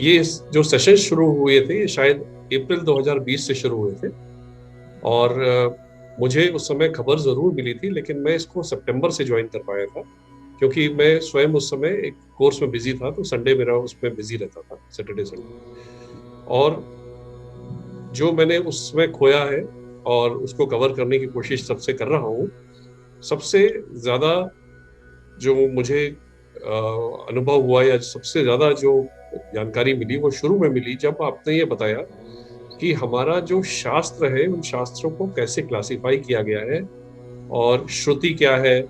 ये जो सेशन शुरू हुए थे ये शायद अप्रैल 2020 से शुरू हुए थे। और मुझे उस समय खबर जरूर मिली थी, लेकिन मैं इसको सितंबर से ज्वाइन कर पाया था, क्योंकि मैं स्वयं उस समय एक कोर्स में बिजी था, तो संडे मेरा उसमें बिजी रहता था, सैटरडे संडे। और जो मैंने उस समय खोया है और उसको कवर करने की कोशिश सबसे कर रहा हूँ। सबसे ज्यादा जो मुझे अनुभव हुआ, या सबसे ज्यादा जो जानकारी मिली, वो शुरू में मिली जब आपने ये बताया कि हमारा जो शास्त्र है, उन शास्त्रों को कैसे क्लासिफाई किया गया है, और श्रुति क्या है,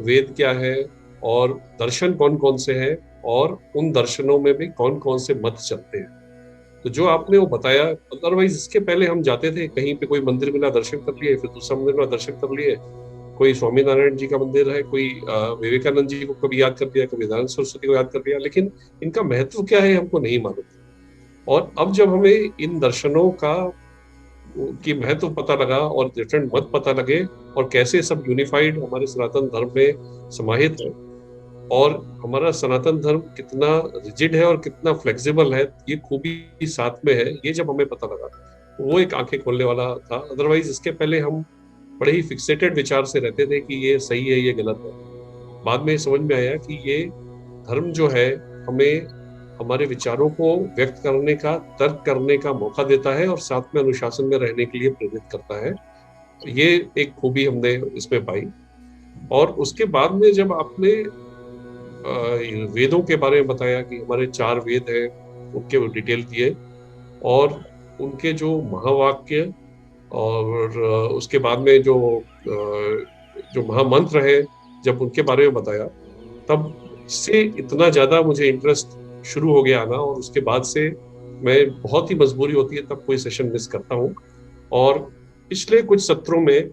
वेद क्या है, और दर्शन कौन कौन से हैं, और उन दर्शनों में भी कौन कौन से मत चलते हैं। तो जो आपने वो बताया, अदरवाइज इसके पहले हम जाते थे कहीं पे, कोई मंदिर मिला दर्शन कर लिए, फिर दूसरा मंदिर मिला दर्शन कर लिए, कोई स्वामीनारायण जी का मंदिर है, कोई विवेकानंद जी को कभी याद कर लिया, कभी दयानंद सरस्वती को याद कर लिया, लेकिन इनका महत्व क्या है हमको नहीं मालूम। और अब जब हमें इन दर्शनों का की महत्व पता लगा और डिफरेंट मत पता लगे, और कैसे सब यूनिफाइड हमारे सनातन धर्म में समाहित है, और हमारा सनातन धर्म कितना रिजिड है और कितना फ्लेक्सिबल है, ये खूबी साथ में है, ये जब हमें पता लगा, वो एक आंखें खोलने वाला था। अदरवाइज इसके पहले हम बड़े ही फिक्सेटेड विचार से रहते थे कि ये सही है, ये गलत है। बाद में समझ में आया कि ये धर्म जो है, हमें हमारे विचारों को व्यक्त करने का, तर्क करने का मौका देता है, और साथ में अनुशासन में रहने के लिए प्रेरित करता है। ये एक खूबी हमने इसमें पाई। और उसके बाद में जब आपने वेदों के बारे में बताया कि हमारे 4 वेद हैं, उनके डिटेल दिए, और उनके जो महावाक्य, और उसके बाद में जो महामंत्र है, जब उनके बारे में बताया, तब से इतना ज्यादा मुझे इंटरेस्ट शुरू हो गया ना। और उसके बाद से मैं, बहुत ही मजबूरी होती है तब कोई सेशन मिस करता हूँ। और पिछले कुछ सत्रों में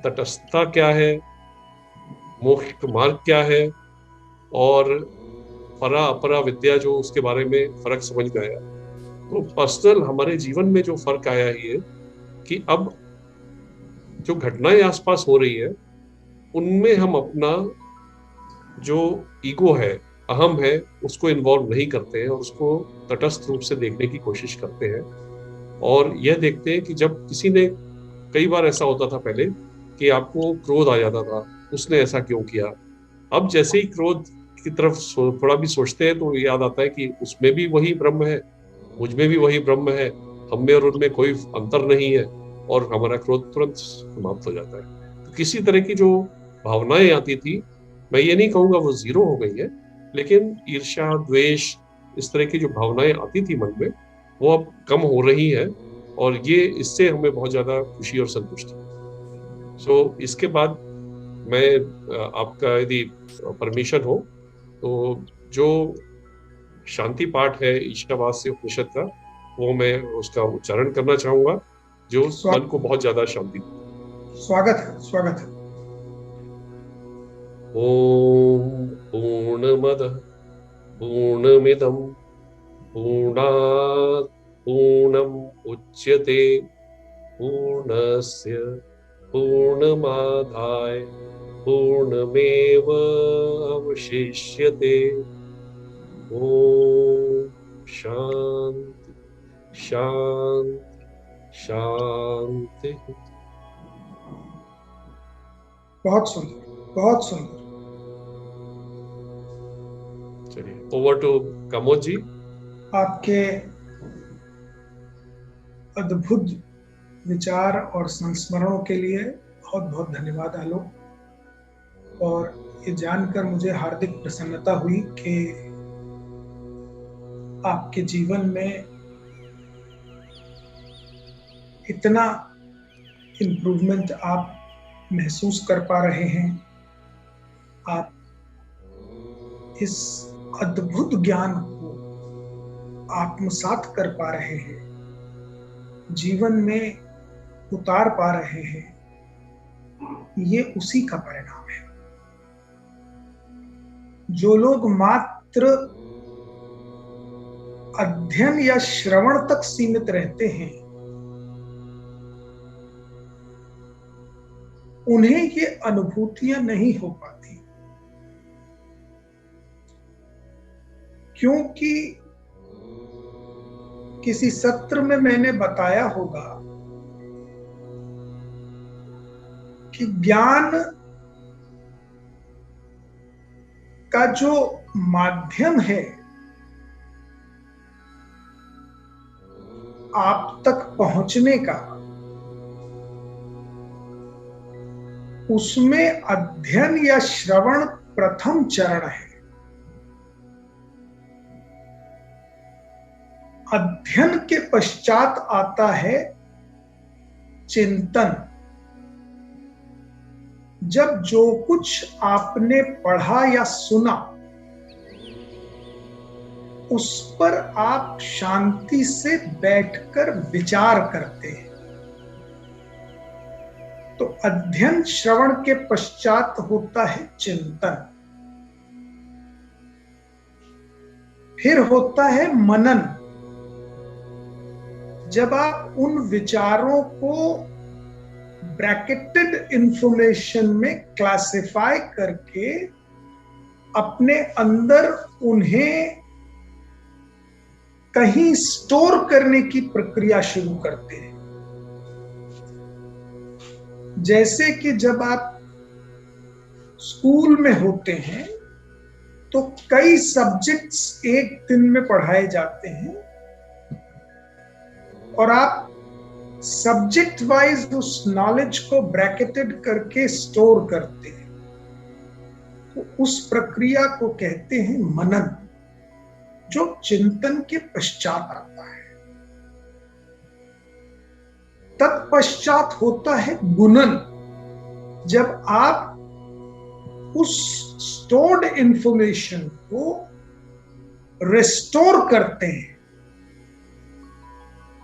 तटस्थता क्या है, मोक्ष का मार्ग क्या है, और परा अपरा विद्या, जो उसके बारे में फर्क समझ में आया। तो पर्सनल हमारे जीवन में जो फर्क आया है कि अब जो घटनाएं आसपास हो रही है, उनमें हम अपना जो ईगो है, अहम है, उसको इन्वॉल्व नहीं करते हैं, और उसको तटस्थ रूप से देखने की कोशिश करते हैं। और यह देखते हैं कि जब किसी ने, कई बार ऐसा होता था पहले कि आपको क्रोध आ जाता था, उसने ऐसा क्यों किया। अब जैसे ही क्रोध की तरफ थोड़ा भी सोचते हैं, तो याद आता है कि उसमें भी वही ब्रह्म है, मुझ में भी वही ब्रह्म है, हम में और उनमें कोई अंतर नहीं है, और हमारा क्रोध तुरंत समाप्त हो जाता है। तो किसी तरह की जो भावनाएं आती थी, मैं ये नहीं कहूंगा वो जीरो हो गई है, लेकिन ईर्ष्या, द्वेष, इस तरह की जो भावनाएं आती थी मन में, वो अब कम हो रही है। और ये, इससे हमें बहुत ज्यादा खुशी और संतुष्टि। सो इसके बाद मैं, आपका यदि परमिशन हो, तो जो शांति पाठ है ईशावास्य उपनिषद का, वो मैं उसका उच्चारण करना चाहूंगा, जो मन को बहुत ज्यादा शांति देता स्वागत है, स्वागत है। है। ओम पूर्णमदः पूर्णमिदं पूर्णात् पूर्णम् उच्यते, पूर्णस्य पूर्णमादाय पूर्णमेव अवशिष्यते। ओम शांति शांति शांति। बहुत सुंदर, बहुत सुंदर। चलिए, ओवर टू कमोद जी। आपके अद्भुत विचार और संस्मरणों के लिए बहुत बहुत धन्यवाद आलोक। और ये जानकर मुझे हार्दिक प्रसन्नता हुई कि आपके जीवन में इतना इम्प्रूवमेंट आप महसूस कर पा रहे हैं। आप इस अद्भुत ज्ञान को आत्मसात कर पा रहे हैं, जीवन में उतार पा रहे हैं। ये उसी का परिणाम है। जो लोग मात्र अध्ययन या श्रवण तक सीमित रहते हैं, उन्हें ये अनुभूतियां नहीं हो पाती, क्योंकि किसी सत्र में मैंने बताया होगा कि ज्ञान का जो माध्यम है आप तक पहुंचने का, उसमें अध्ययन या श्रवण प्रथम चरण है। अध्ययन के पश्चात आता है चिंतन। जब जो कुछ आपने पढ़ा या सुना उस पर आप शांति से बैठकर विचार करते हैं, तो अध्ययन श्रवण के पश्चात होता है चिंतन। फिर होता है मनन। जब आप उन विचारों को ब्रैकेटेड इंफॉर्मेशन में क्लासिफाई करके अपने अंदर उन्हें कहीं स्टोर करने की प्रक्रिया शुरू करते हैं। जैसे कि जब आप स्कूल में होते हैं तो कई सब्जेक्ट्स एक दिन में पढ़ाए जाते हैं और आप सब्जेक्ट वाइज उस नॉलेज को ब्रैकेटेड करके स्टोर करते हैं, तो उस प्रक्रिया को कहते हैं मनन, जो चिंतन के पश्चात आता है। तत्पश्चात होता है गुणन। जब आप उस स्टोर्ड इंफॉर्मेशन को रिस्टोर करते हैं,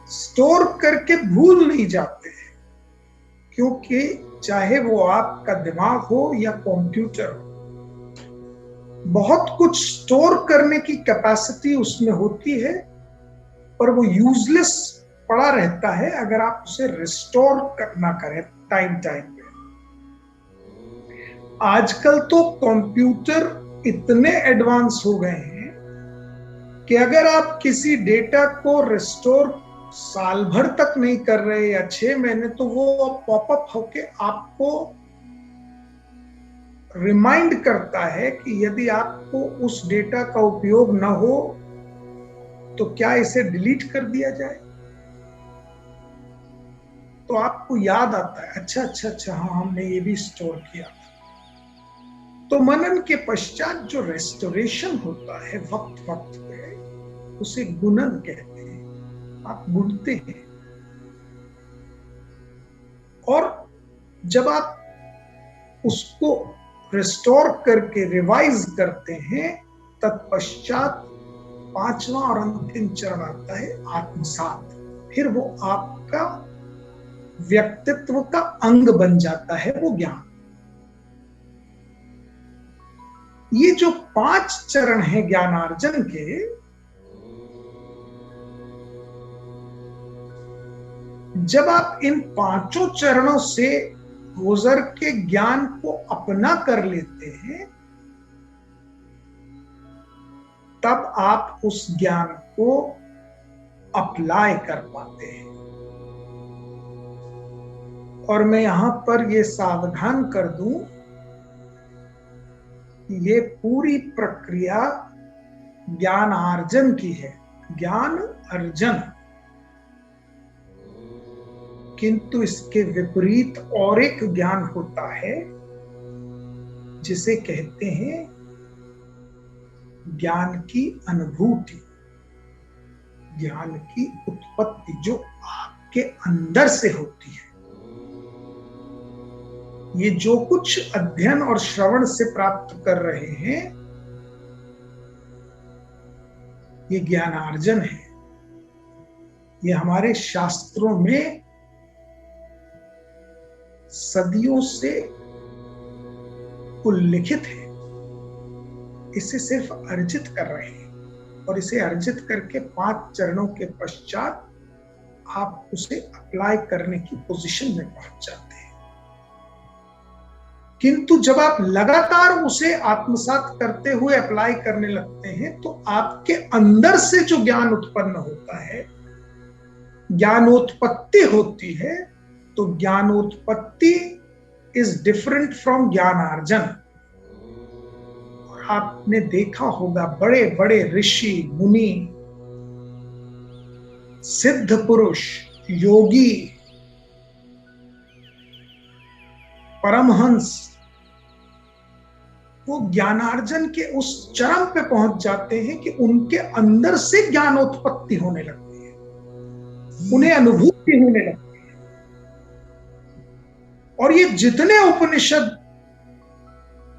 स्टोर करके भूल नहीं जाते हैं, क्योंकि चाहे वो आपका दिमाग हो या कंप्यूटर हो, बहुत कुछ स्टोर करने की कैपेसिटी उसमें होती है, पर वो यूजलेस पड़ा रहता है अगर आप उसे रिस्टोर करना करें टाइम पे। आजकल तो कंप्यूटर इतने एडवांस हो गए हैं कि अगर आप किसी डेटा को रिस्टोर साल भर तक नहीं कर रहे या 6 महीने, तो वो पॉपअप होके आपको रिमाइंड करता है कि यदि आपको उस डेटा का उपयोग न हो तो क्या इसे डिलीट कर दिया जाए। तो आपको याद आता है, अच्छा हाँ, हमने ये भी स्टोर किया था। तो मनन के पश्चात जो रेस्टोरेशन होता है वक्त पे, उसे गुणन कहते हैं। आप गुणते हैं, और जब आप उसको रिस्टोर करके रिवाइज करते हैं, तत्पश्चात 5वां और अंतिम चरण आता है आत्मसात। फिर वो आपका व्यक्तित्व का अंग बन जाता है वो ज्ञान। ये जो 5 चरण हैं ज्ञानार्जन के, जब आप इन 5 चरणों से गुजर के ज्ञान को अपना कर लेते हैं, तब आप उस ज्ञान को अप्लाई कर पाते हैं। और मैं यहां पर यह सावधान कर दूं, ये पूरी प्रक्रिया ज्ञान अर्जन की है, ज्ञान अर्जन। किंतु इसके विपरीत और एक ज्ञान होता है जिसे कहते हैं ज्ञान की अनुभूति, ज्ञान की उत्पत्ति, जो आपके अंदर से होती है। ये जो कुछ अध्ययन और श्रवण से प्राप्त कर रहे हैं, ये ज्ञानार्जन है। ये हमारे शास्त्रों में सदियों से उल्लिखित है। इसे सिर्फ अर्जित कर रहे हैं, और इसे अर्जित करके 5 चरणों के पश्चात आप उसे अप्लाई करने की पोजीशन में पहुंच जाते हैं। किंतु जब आप लगातार उसे आत्मसात करते हुए अप्लाई करने लगते हैं, तो आपके अंदर से जो ज्ञान उत्पन्न होता है ज्ञानोत्पत्ति होती है, तो ज्ञानोत्पत्ति इज डिफरेंट फ्रॉम ज्ञानार्जन। और आपने देखा होगा बड़े बड़े ऋषि मुनि, सिद्ध पुरुष, योगी, परमहंस, वो ज्ञानार्जन के उस चरम पे पहुंच जाते हैं कि उनके अंदर से ज्ञानोत्पत्ति होने लगती है, उन्हें अनुभूति होने लगती है। और ये जितने उपनिषद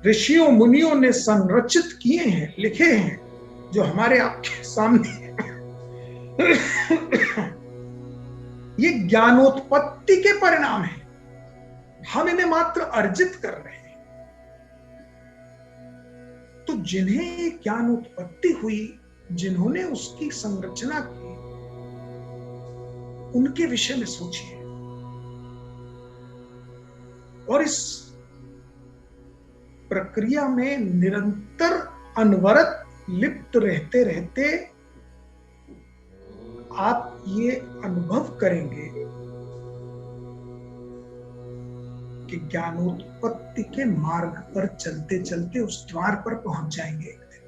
ऋषियों मुनियों ने संरचित किए हैं, लिखे हैं, जो हमारे आपके सामने ये ज्ञानोत्पत्ति के परिणाम है। हम इन्हें मात्र अर्जित कर रहे हैं। तो जिन्हें ज्ञानोत्पत्ति हुई, जिन्होंने उसकी संरचना की, उनके विषय में सोचिए। और इस प्रक्रिया में निरंतर अनवरत लिप्त रहते रहते आप ये अनुभव करेंगे कि ज्ञानोत्पत्ति के मार्ग पर चलते चलते उस द्वार पर पहुंच जाएंगे एक दिन।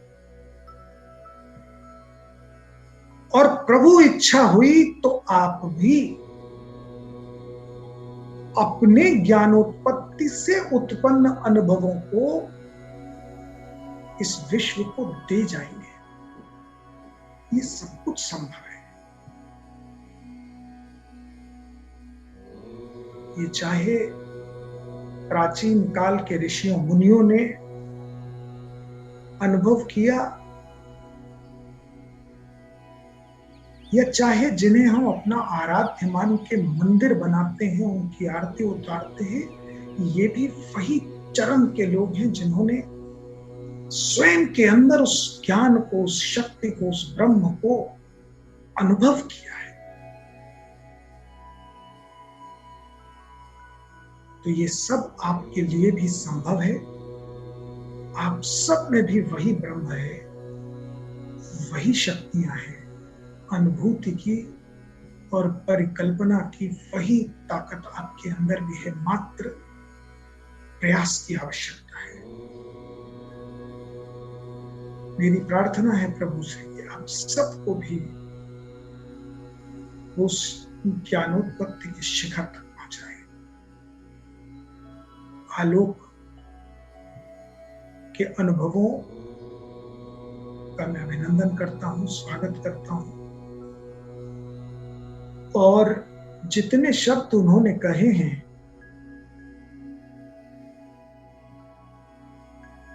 और प्रभु इच्छा हुई तो आप भी अपने ज्ञानोत्पत्ति से उत्पन्न अनुभवों को इस विश्व को दे जाएंगे। ये सब कुछ संभव है। ये चाहे प्राचीन काल के ऋषियों मुनियों ने अनुभव किया, या चाहे जिन्हें हम अपना आराध्य मान के मंदिर बनाते हैं, उनकी आरती उतारते हैं, ये भी वही चरण के लोग हैं जिन्होंने स्वयं के अंदर उस ज्ञान को, उस शक्ति को, उस ब्रह्म को अनुभव किया है। तो ये सब आपके लिए भी संभव है। आप सब में भी वही ब्रह्म है, वही शक्तियां हैं, अनुभूति की और परिकल्पना की वही ताकत आपके अंदर भी है। मात्र प्रयास की आवश्यकता है। मेरी प्रार्थना है प्रभु से कि आप सबको भी उस ज्ञानोत्पत्ति के शिखर तक पहुंचाए। आलोक के अनुभवों का मैं अभिनंदन करता हूं, स्वागत करता हूं। और जितने शब्द उन्होंने कहे हैं,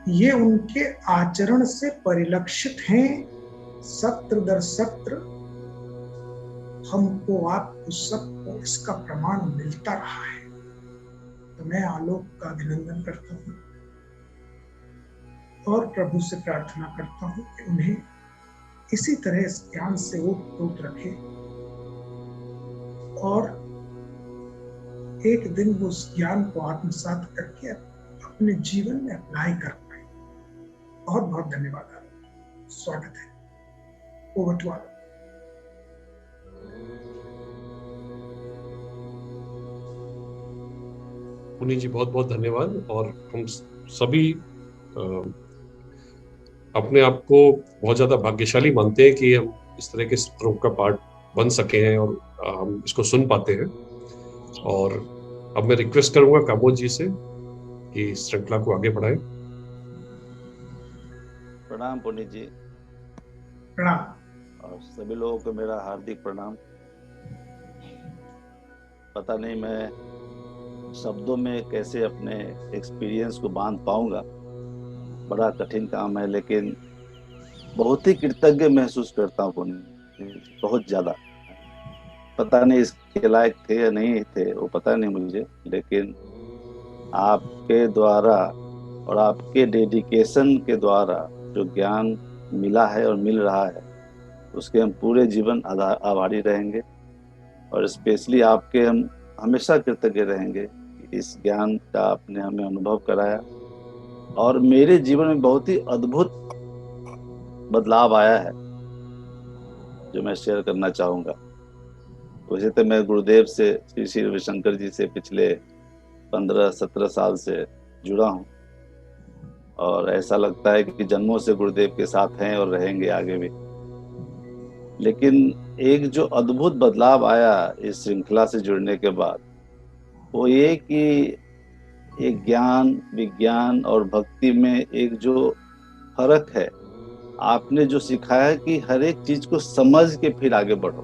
ये उनके आचरण से परिलक्षित हैं। सत्र दर सत्र हमको, आपको सबको इसका प्रमाण मिलता रहा है। तो मैं आलोक का अभिनंदन करता हूं और प्रभु से प्रार्थना करता हूं कि उन्हें इसी तरह इस ज्ञान से ओत-प्रोत रखे और एक दिन वो उस ज्ञान को आत्मसात करके अपने जीवन में अप्लाई कर पाए। बहुत बहुत धन्यवाद। स्वागत है। ओवर टू आलोक। पुनीत जी बहुत बहुत धन्यवाद। और हम सभी अपने आप को बहुत ज्यादा भाग्यशाली मानते हैं कि हम इस तरह के सत्रों का पार्ट बन सके हैं और हम इसको सुन पाते हैं। और अब मैं रिक्वेस्ट करूंगा कामोद जी से कि इस श्रृंखला को आगे बढ़ाएं। प्रणाम पुनीत जी। प्रणाम। और सभी लोगों को मेरा हार्दिक प्रणाम। पता नहीं मैं शब्दों में कैसे अपने एक्सपीरियंस को बांध पाऊंगा, बड़ा कठिन काम है, लेकिन बहुत ही कृतज्ञ महसूस करता हूँ पुनीत, बहुत ज्यादा। पता नहीं इसके लायक थे या नहीं थे, वो पता नहीं मुझे, लेकिन आपके द्वारा और आपके डेडिकेशन के द्वारा जो ज्ञान मिला है और मिल रहा है, उसके हम पूरे जीवन आभारी रहेंगे। और स्पेशली आपके हम हमेशा कृतज्ञ रहेंगे। इस ज्ञान का आपने हमें अनुभव कराया और मेरे जीवन में बहुत ही अद्भुत बदलाव आया है, जो मैं शेयर करना चाहूँगा। वैसे तो मैं गुरुदेव से, श्री श्री रविशंकर जी से पिछले 15-17 साल से जुड़ा हूँ, और ऐसा लगता है कि जन्मों से गुरुदेव के साथ हैं और रहेंगे आगे भी। लेकिन एक जो अद्भुत बदलाव आया इस श्रृंखला से जुड़ने के बाद, वो ये कि एक ज्ञान, विज्ञान और भक्ति में एक जो फर्क है, आपने जो सिखाया कि हर एक चीज को समझ के फिर आगे बढ़ो।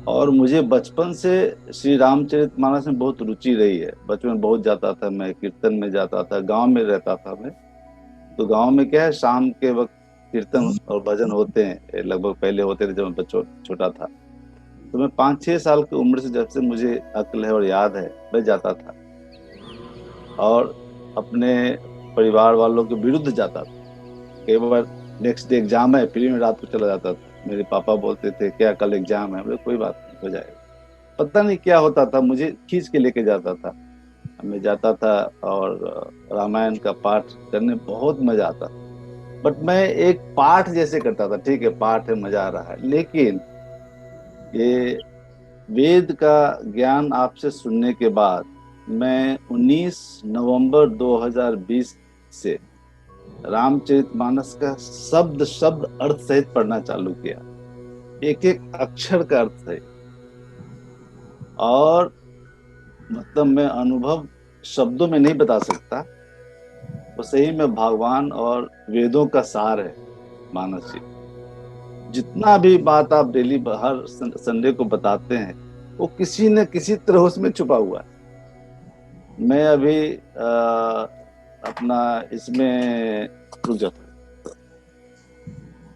और मुझे बचपन से श्री रामचरितमानस में बहुत रुचि रही है। बचपन में बहुत जाता था मैं, कीर्तन में जाता था, गांव में रहता था मैं। तो गांव में क्या है, शाम के वक्त कीर्तन और भजन होते हैं, लगभग पहले होते थे जब मैं छोटा था। तो मैं 5-6 साल की उम्र से, जब से मुझे अक्ल है और याद है, मैं जाता था और अपने परिवार वालों के विरुद्ध जाता था। कई बार नेक्स्ट डे एग्जाम है, फिर मैं रात को चला जाता था। मेरे पापा बोलते थे क्या कल एग्जाम है? बोले कोई बात नहीं, हो जाएगा। पता नहीं क्या होता था, मुझे खींच के लेके जाता था। मैं जाता था और रामायण का पाठ करने बहुत मजा आता था। बट मैं एक पाठ जैसे करता था, ठीक है पाठ है, मजा आ रहा है, लेकिन ये वेद का ज्ञान आपसे सुनने के बाद मैं 19 नवंबर 2020 से रामचरितमानस का शब्द शब्द अर्थ सहित पढ़ना चालू किया, एक एक अक्षर का अर्थ सहित। और मतलब मैं अनुभव शब्दों में नहीं बता सकता, वो सही में भगवान और वेदों का सार है मानस जी। जितना भी बात आप डेली हर संडे को बताते हैं, वो किसी न किसी तरह उसमें छुपा हुआ है। मैं अभी अपना इसमें रुक जाता,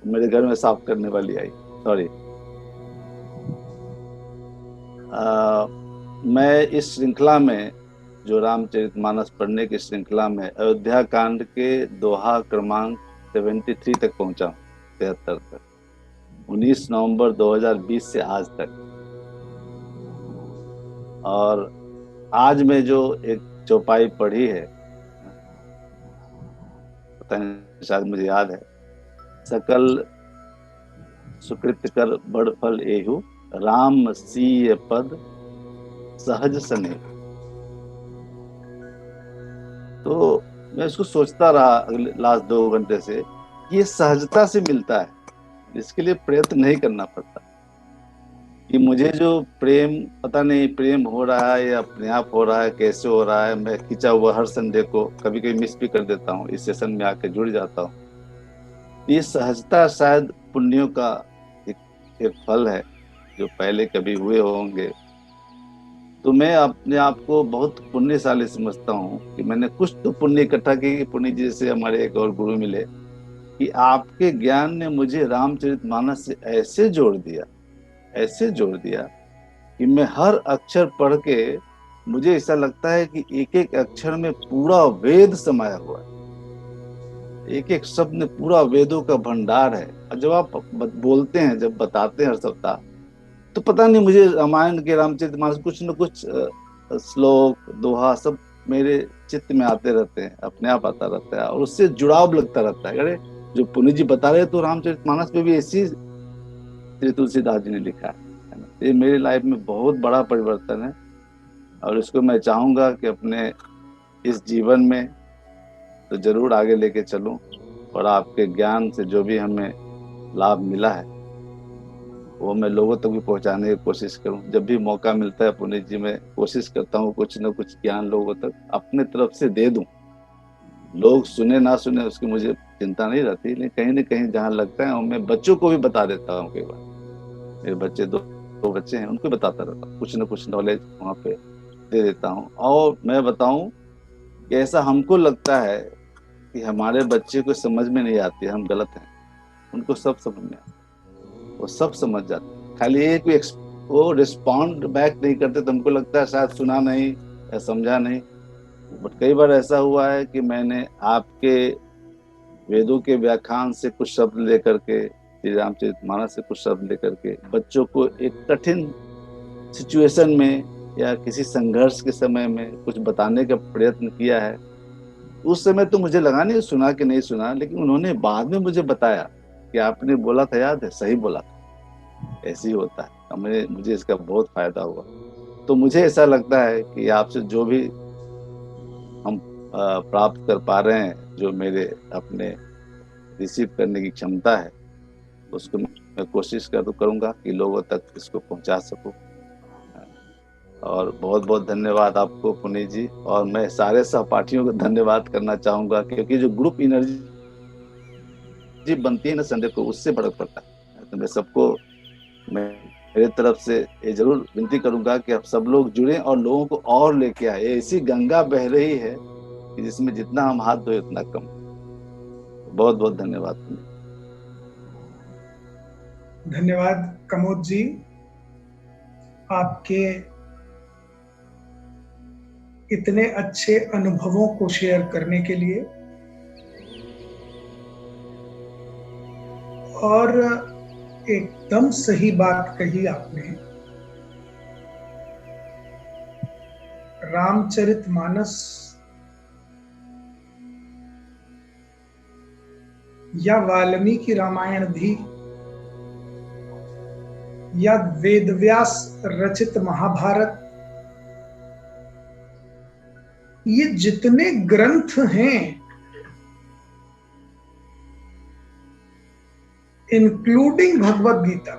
मेरे घर में साफ करने वाली आई, सॉरी। मैं इस श्रृंखला में, जो रामचरितमानस पढ़ने की श्रृंखला में, अयोध्या कांड के दोहा क्रमांक 73 तक पहुंचा हूँ, 73 तक, 19 नवंबर 2020 से आज तक। और आज मैं जो एक चौपाई पढ़ी है, पता नहीं शायद मुझे याद है, सकल सुकृत कर बड़ फल एहु, राम सीय पद सहज सने। तो मैं इसको सोचता रहा अगले लास्ट 2 घंटे से, ये सहजता से मिलता है, इसके लिए प्रयत्न नहीं करना पड़ता। कि मुझे जो प्रेम, पता नहीं प्रेम हो रहा है या अपने आप हो रहा है, कैसे हो रहा है, मैं खींचा हुआ हर संडे को कभी कभी मिस भी कर देता हूँ, इस सेशन में आके जुड़ जाता हूँ। ये सहजता शायद पुण्यों का एक फल है जो पहले कभी हुए होंगे। तो मैं अपने आप को बहुत पुण्यशाली समझता हूँ कि मैंने कुछ तो पुण्य इकट्ठा की। पुण्य जी से हमारे एक और गुरु मिले कि आपके ज्ञान ने मुझे रामचरितमानस से ऐसे जोड़ दिया कि मैं हर अक्षर पढ़ के मुझे ऐसा लगता है कि एक एक अक्षर में पूरा वेद समाया हुआ है, एक एक शब्द में पूरा वेदों का भंडार है। और जब आप बोलते हैं, जब बताते हैं हर सप्ताह, तो पता नहीं मुझे रामायण के, रामचरितमानस कुछ न कुछ श्लोक, दोहा सब मेरे चित्त में आते रहते हैं, अपने आप आता रहता है और उससे जुड़ाव लगता रहता है। अरे जो पुण्य जी बता रहे, तो रामचरितमानस पे भी ऐसी श्री तुलसीदास जी ने लिखा है ना। ये मेरी लाइफ में बहुत बड़ा परिवर्तन है और इसको मैं चाहूंगा कि अपने इस जीवन में तो जरूर आगे लेके चलूं और आपके ज्ञान से जो भी हमें लाभ मिला है वो मैं लोगों तक भी पहुंचाने की कोशिश करूं। जब भी मौका मिलता है पुनीत जी, मैं कोशिश करता हूं कुछ न कुछ ज्ञान लोगों तक अपने तरफ से दे दूं। लोग सुने ना सुने उसकी मुझे चिंता नहीं रहती, लेकिन कहीं न कहीं जहां लगता है मैं बच्चों को भी बता देता हूँ। कई बार मेरे बच्चे दो बच्चे हैं, उनको बताता रहता हूँ, कुछ न कुछ नॉलेज वहाँ पे दे देता हूँ। और मैं बताऊं कि ऐसा हमको लगता है कि हमारे बच्चे को समझ में नहीं आती, हम गलत हैं। उनको सब समझ में आता, वो सब समझ जाते, खाली एक भी वो रिस्पॉन्ड बैक नहीं करते, तो हमको लगता है शायद सुना नहीं या समझा नहीं। बट कई बार ऐसा हुआ है कि मैंने आपके वेदों के व्याख्यान से कुछ शब्द लेकर के, श्री रामचरितमानस से कुछ शब्द लेकर के बच्चों को एक कठिन सिचुएशन में या किसी संघर्ष के समय में कुछ बताने का प्रयत्न किया है। उस समय तो मुझे लगा नहीं सुना कि नहीं सुना, लेकिन उन्होंने बाद में मुझे बताया कि आपने बोला था, याद है, सही बोला था, ऐसे ही होता है। मुझे इसका बहुत फायदा हुआ। तो मुझे ऐसा लगता है कि आपसे जो भी हम प्राप्त कर पा रहे हैं, जो मेरे अपने रिसीव करने की क्षमता है, उसको मैं कोशिश करूंगा कि लोगों तक इसको पहुंचा सकूं। और बहुत बहुत धन्यवाद आपको पुनीत जी। और मैं सारे सहपाठियों को धन्यवाद करना चाहूंगा, क्योंकि जो ग्रुप एनर्जी बनती है ना संडे को, उससे फर्क पड़ता है। तो मैं सबको, मेरे तरफ से ये जरूर विनती करूंगा कि आप सब लोग जुड़े और लोगों को और लेके आए। ऐसी गंगा बह रही है कि जिसमें जितना हम हाथ धोए उतना कम। बहुत बहुत धन्यवाद पुनीत। धन्यवाद कमोद जी, आपके इतने अच्छे अनुभवों को शेयर करने के लिए। और एकदम सही बात कही आपने। रामचरितमानस या वाल्मीकि रामायण भी, या वेदव्यास रचित महाभारत, ये जितने ग्रंथ हैं, इंक्लूडिंग भगवत गीता,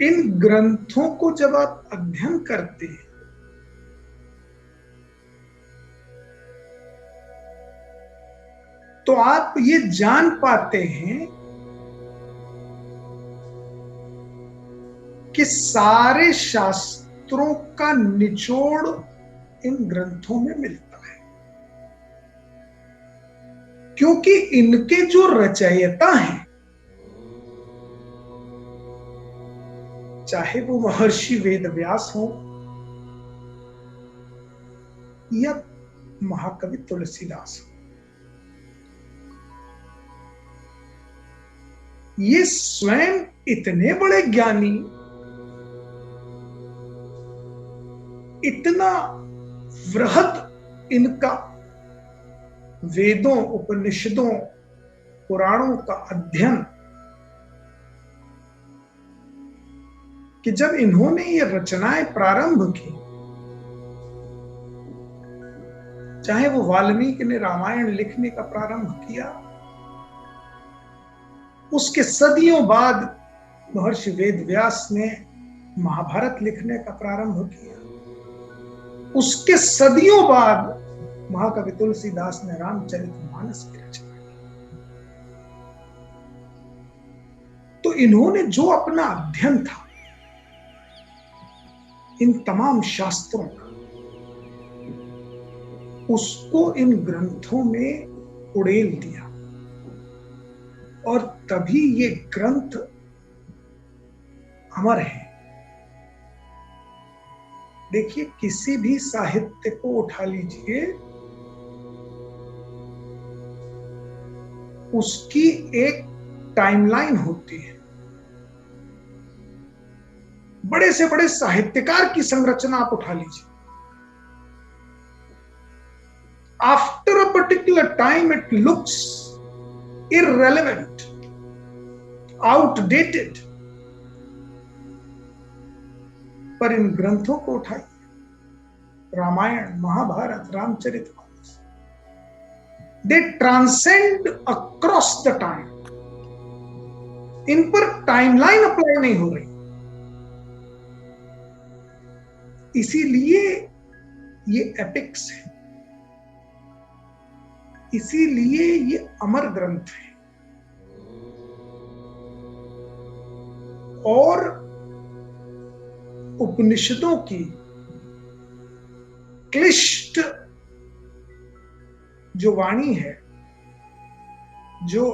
इन ग्रंथों को जब आप अध्ययन करते हैं तो आप ये जान पाते हैं कि सारे शास्त्रों का निचोड़ इन ग्रंथों में मिलता है, क्योंकि इनके जो रचयिता हैं, चाहे वो महर्षि वेदव्यास हो या महाकवि तुलसीदास हो, ये स्वयं इतने बड़े ज्ञानी, इतना वृहद इनका वेदों, उपनिषदों, पुराणों का अध्ययन, कि जब इन्होंने ये रचनाएं प्रारंभ की, चाहे वो वाल्मीकि ने रामायण लिखने का प्रारंभ किया, उसके सदियों बाद महर्षि वेदव्यास ने महाभारत लिखने का प्रारंभ किया, उसके सदियों बाद महाकवि तुलसीदास ने रामचरितमानस की रचना की। तो इन्होंने जो अपना अध्ययन था इन तमाम शास्त्रों का, उसको इन ग्रंथों में उड़ेल दिया, और तभी ये ग्रंथ अमर है। देखिए, किसी भी साहित्य को उठा लीजिए, उसकी एक टाइमलाइन होती है। बड़े से बड़े साहित्यकार की संरचना आप उठा लीजिए, after a particular time it looks irrelevant, outdated, पर इन ग्रंथों को उठाइए, Ramayan, Mahabharat, Ramcharitmanas, they transcend across the time. इन पर टाइमलाइन अप्लाई नहीं हो रही, इसीलिए ये एपिक्स है, इसीलिए ये अमर ग्रंथ है। और उपनिषदों की क्लिष्ट जो वाणी है, जो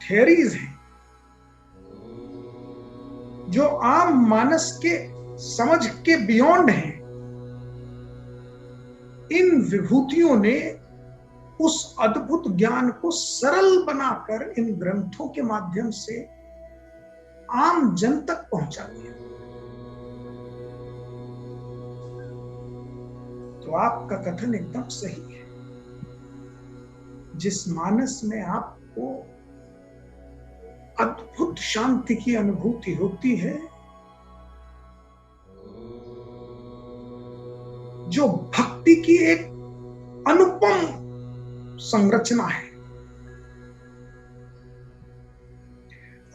थियरीज हैं, जो आम मानस के समझ के बियॉन्ड हैं, इन विभूतियों ने उस अद्भुत ज्ञान को सरल बनाकर इन ग्रंथों के माध्यम से आम जन तक पहुंचा दिया। तो आपका कथन एकदम सही है। जिस मानस में आपको अद्भुत शांति की अनुभूति होती है, जो भक्ति की एक अनुपम संरचना है।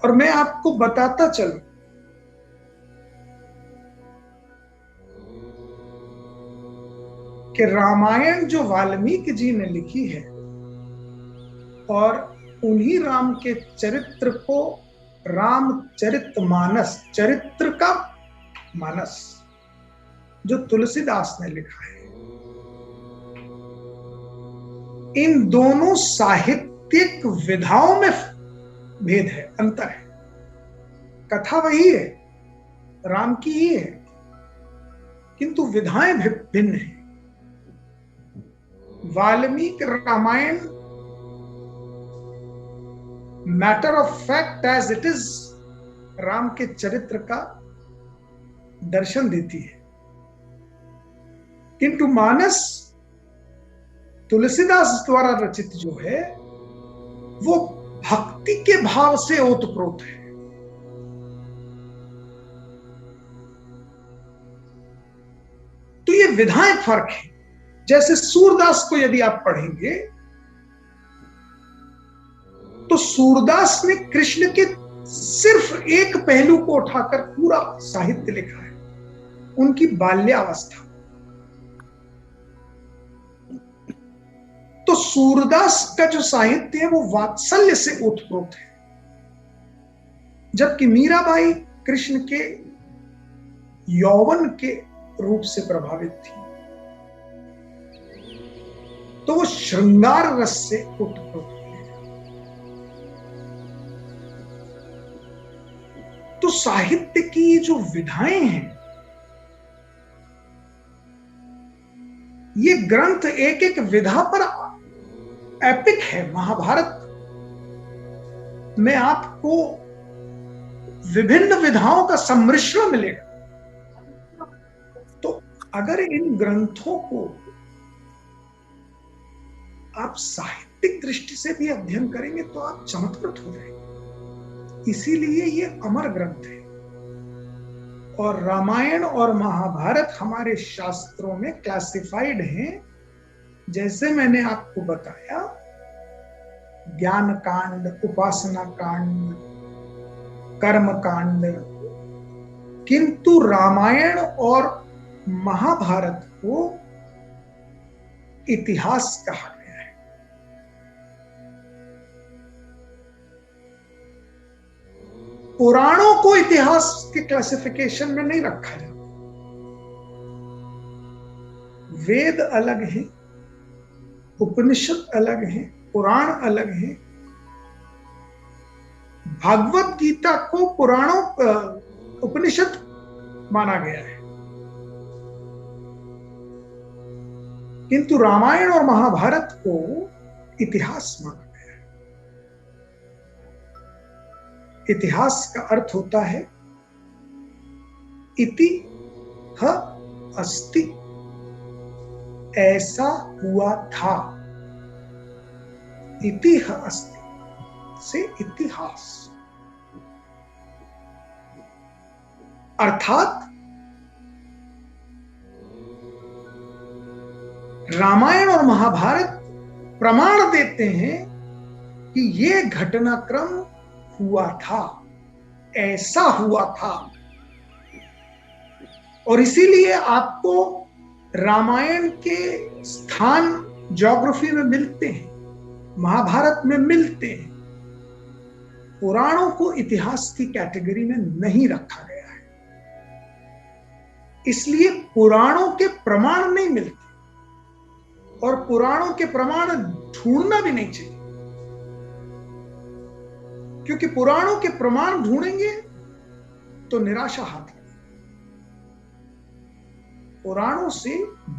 और मैं आपको बताता चलूं कि रामायण जो वाल्मीकि जी ने लिखी है, और उन्हीं राम के चरित्र को रामचरितमानस, चरित्र का मानस, जो तुलसीदास ने लिखा है, इन दोनों साहित्यिक विधाओं में भेद है, अंतर है। कथा वही है, राम की ही है, किंतु विधाएं भिन्न हैं। Valmiki Ramayana matter of fact as it is Ram के चरित्र का दर्शन देती है, किंतु मानस तुलसीदास द्वारा रचित जो है वो भक्ति के भाव से ओतप्रोत है। तो ये विधाएं फर्क है। जैसे सूरदास को यदि आप पढ़ेंगे तो सूरदास ने कृष्ण के सिर्फ एक पहलू को उठाकर पूरा साहित्य लिखा है, उनकी बाल्यावस्था। तो सूरदास का जो साहित्य है वो वात्सल्य से ओतप्रोत है, जबकि मीराबाई कृष्ण के यौवन के रूप से प्रभावित थी, तो वो श्रृंगार रस से ओतप्रोत है। तो साहित्य की जो विधाएं हैं, ये ग्रंथ एक एक विधा पर एपिक है। महाभारत में आपको विभिन्न विधाओं का सम्मिश्रण मिलेगा। तो अगर इन ग्रंथों को आप साहित्यिक दृष्टि से भी अध्ययन करेंगे तो आप चमत्कृत हो जाएंगे। इसीलिए ये अमर ग्रंथ है। और रामायण और महाभारत हमारे शास्त्रों में क्लासिफाइड हैं, जैसे मैंने आपको बताया, ज्ञान कांड, उपासना कांड, कर्म कांड। किंतु रामायण और महाभारत को इतिहास कहा गया है। पुराणों को इतिहास के क्लासिफिकेशन में नहीं रखा जाता। वेद अलग है, उपनिषद अलग है, पुराण अलग है। भागवत गीता को पुराणों उपनिषद माना गया है, किंतु रामायण और महाभारत को इतिहास माना गया है। इतिहास का अर्थ होता है इति ह अस्ति, ऐसा हुआ था। इतिह अस्ति से इतिहास, अर्थात रामायण और महाभारत प्रमाण देते हैं कि यह घटनाक्रम हुआ था, ऐसा हुआ था। और इसीलिए आपको रामायण के स्थान ज्योग्राफी में मिलते हैं, महाभारत में मिलते हैं। पुराणों को इतिहास की कैटेगरी में नहीं रखा गया है, इसलिए पुराणों के प्रमाण नहीं मिलते, और पुराणों के प्रमाण ढूंढना भी नहीं चाहिए, क्योंकि पुराणों के प्रमाण ढूंढेंगे तो निराशा हाथ लगेगी। पुराणों से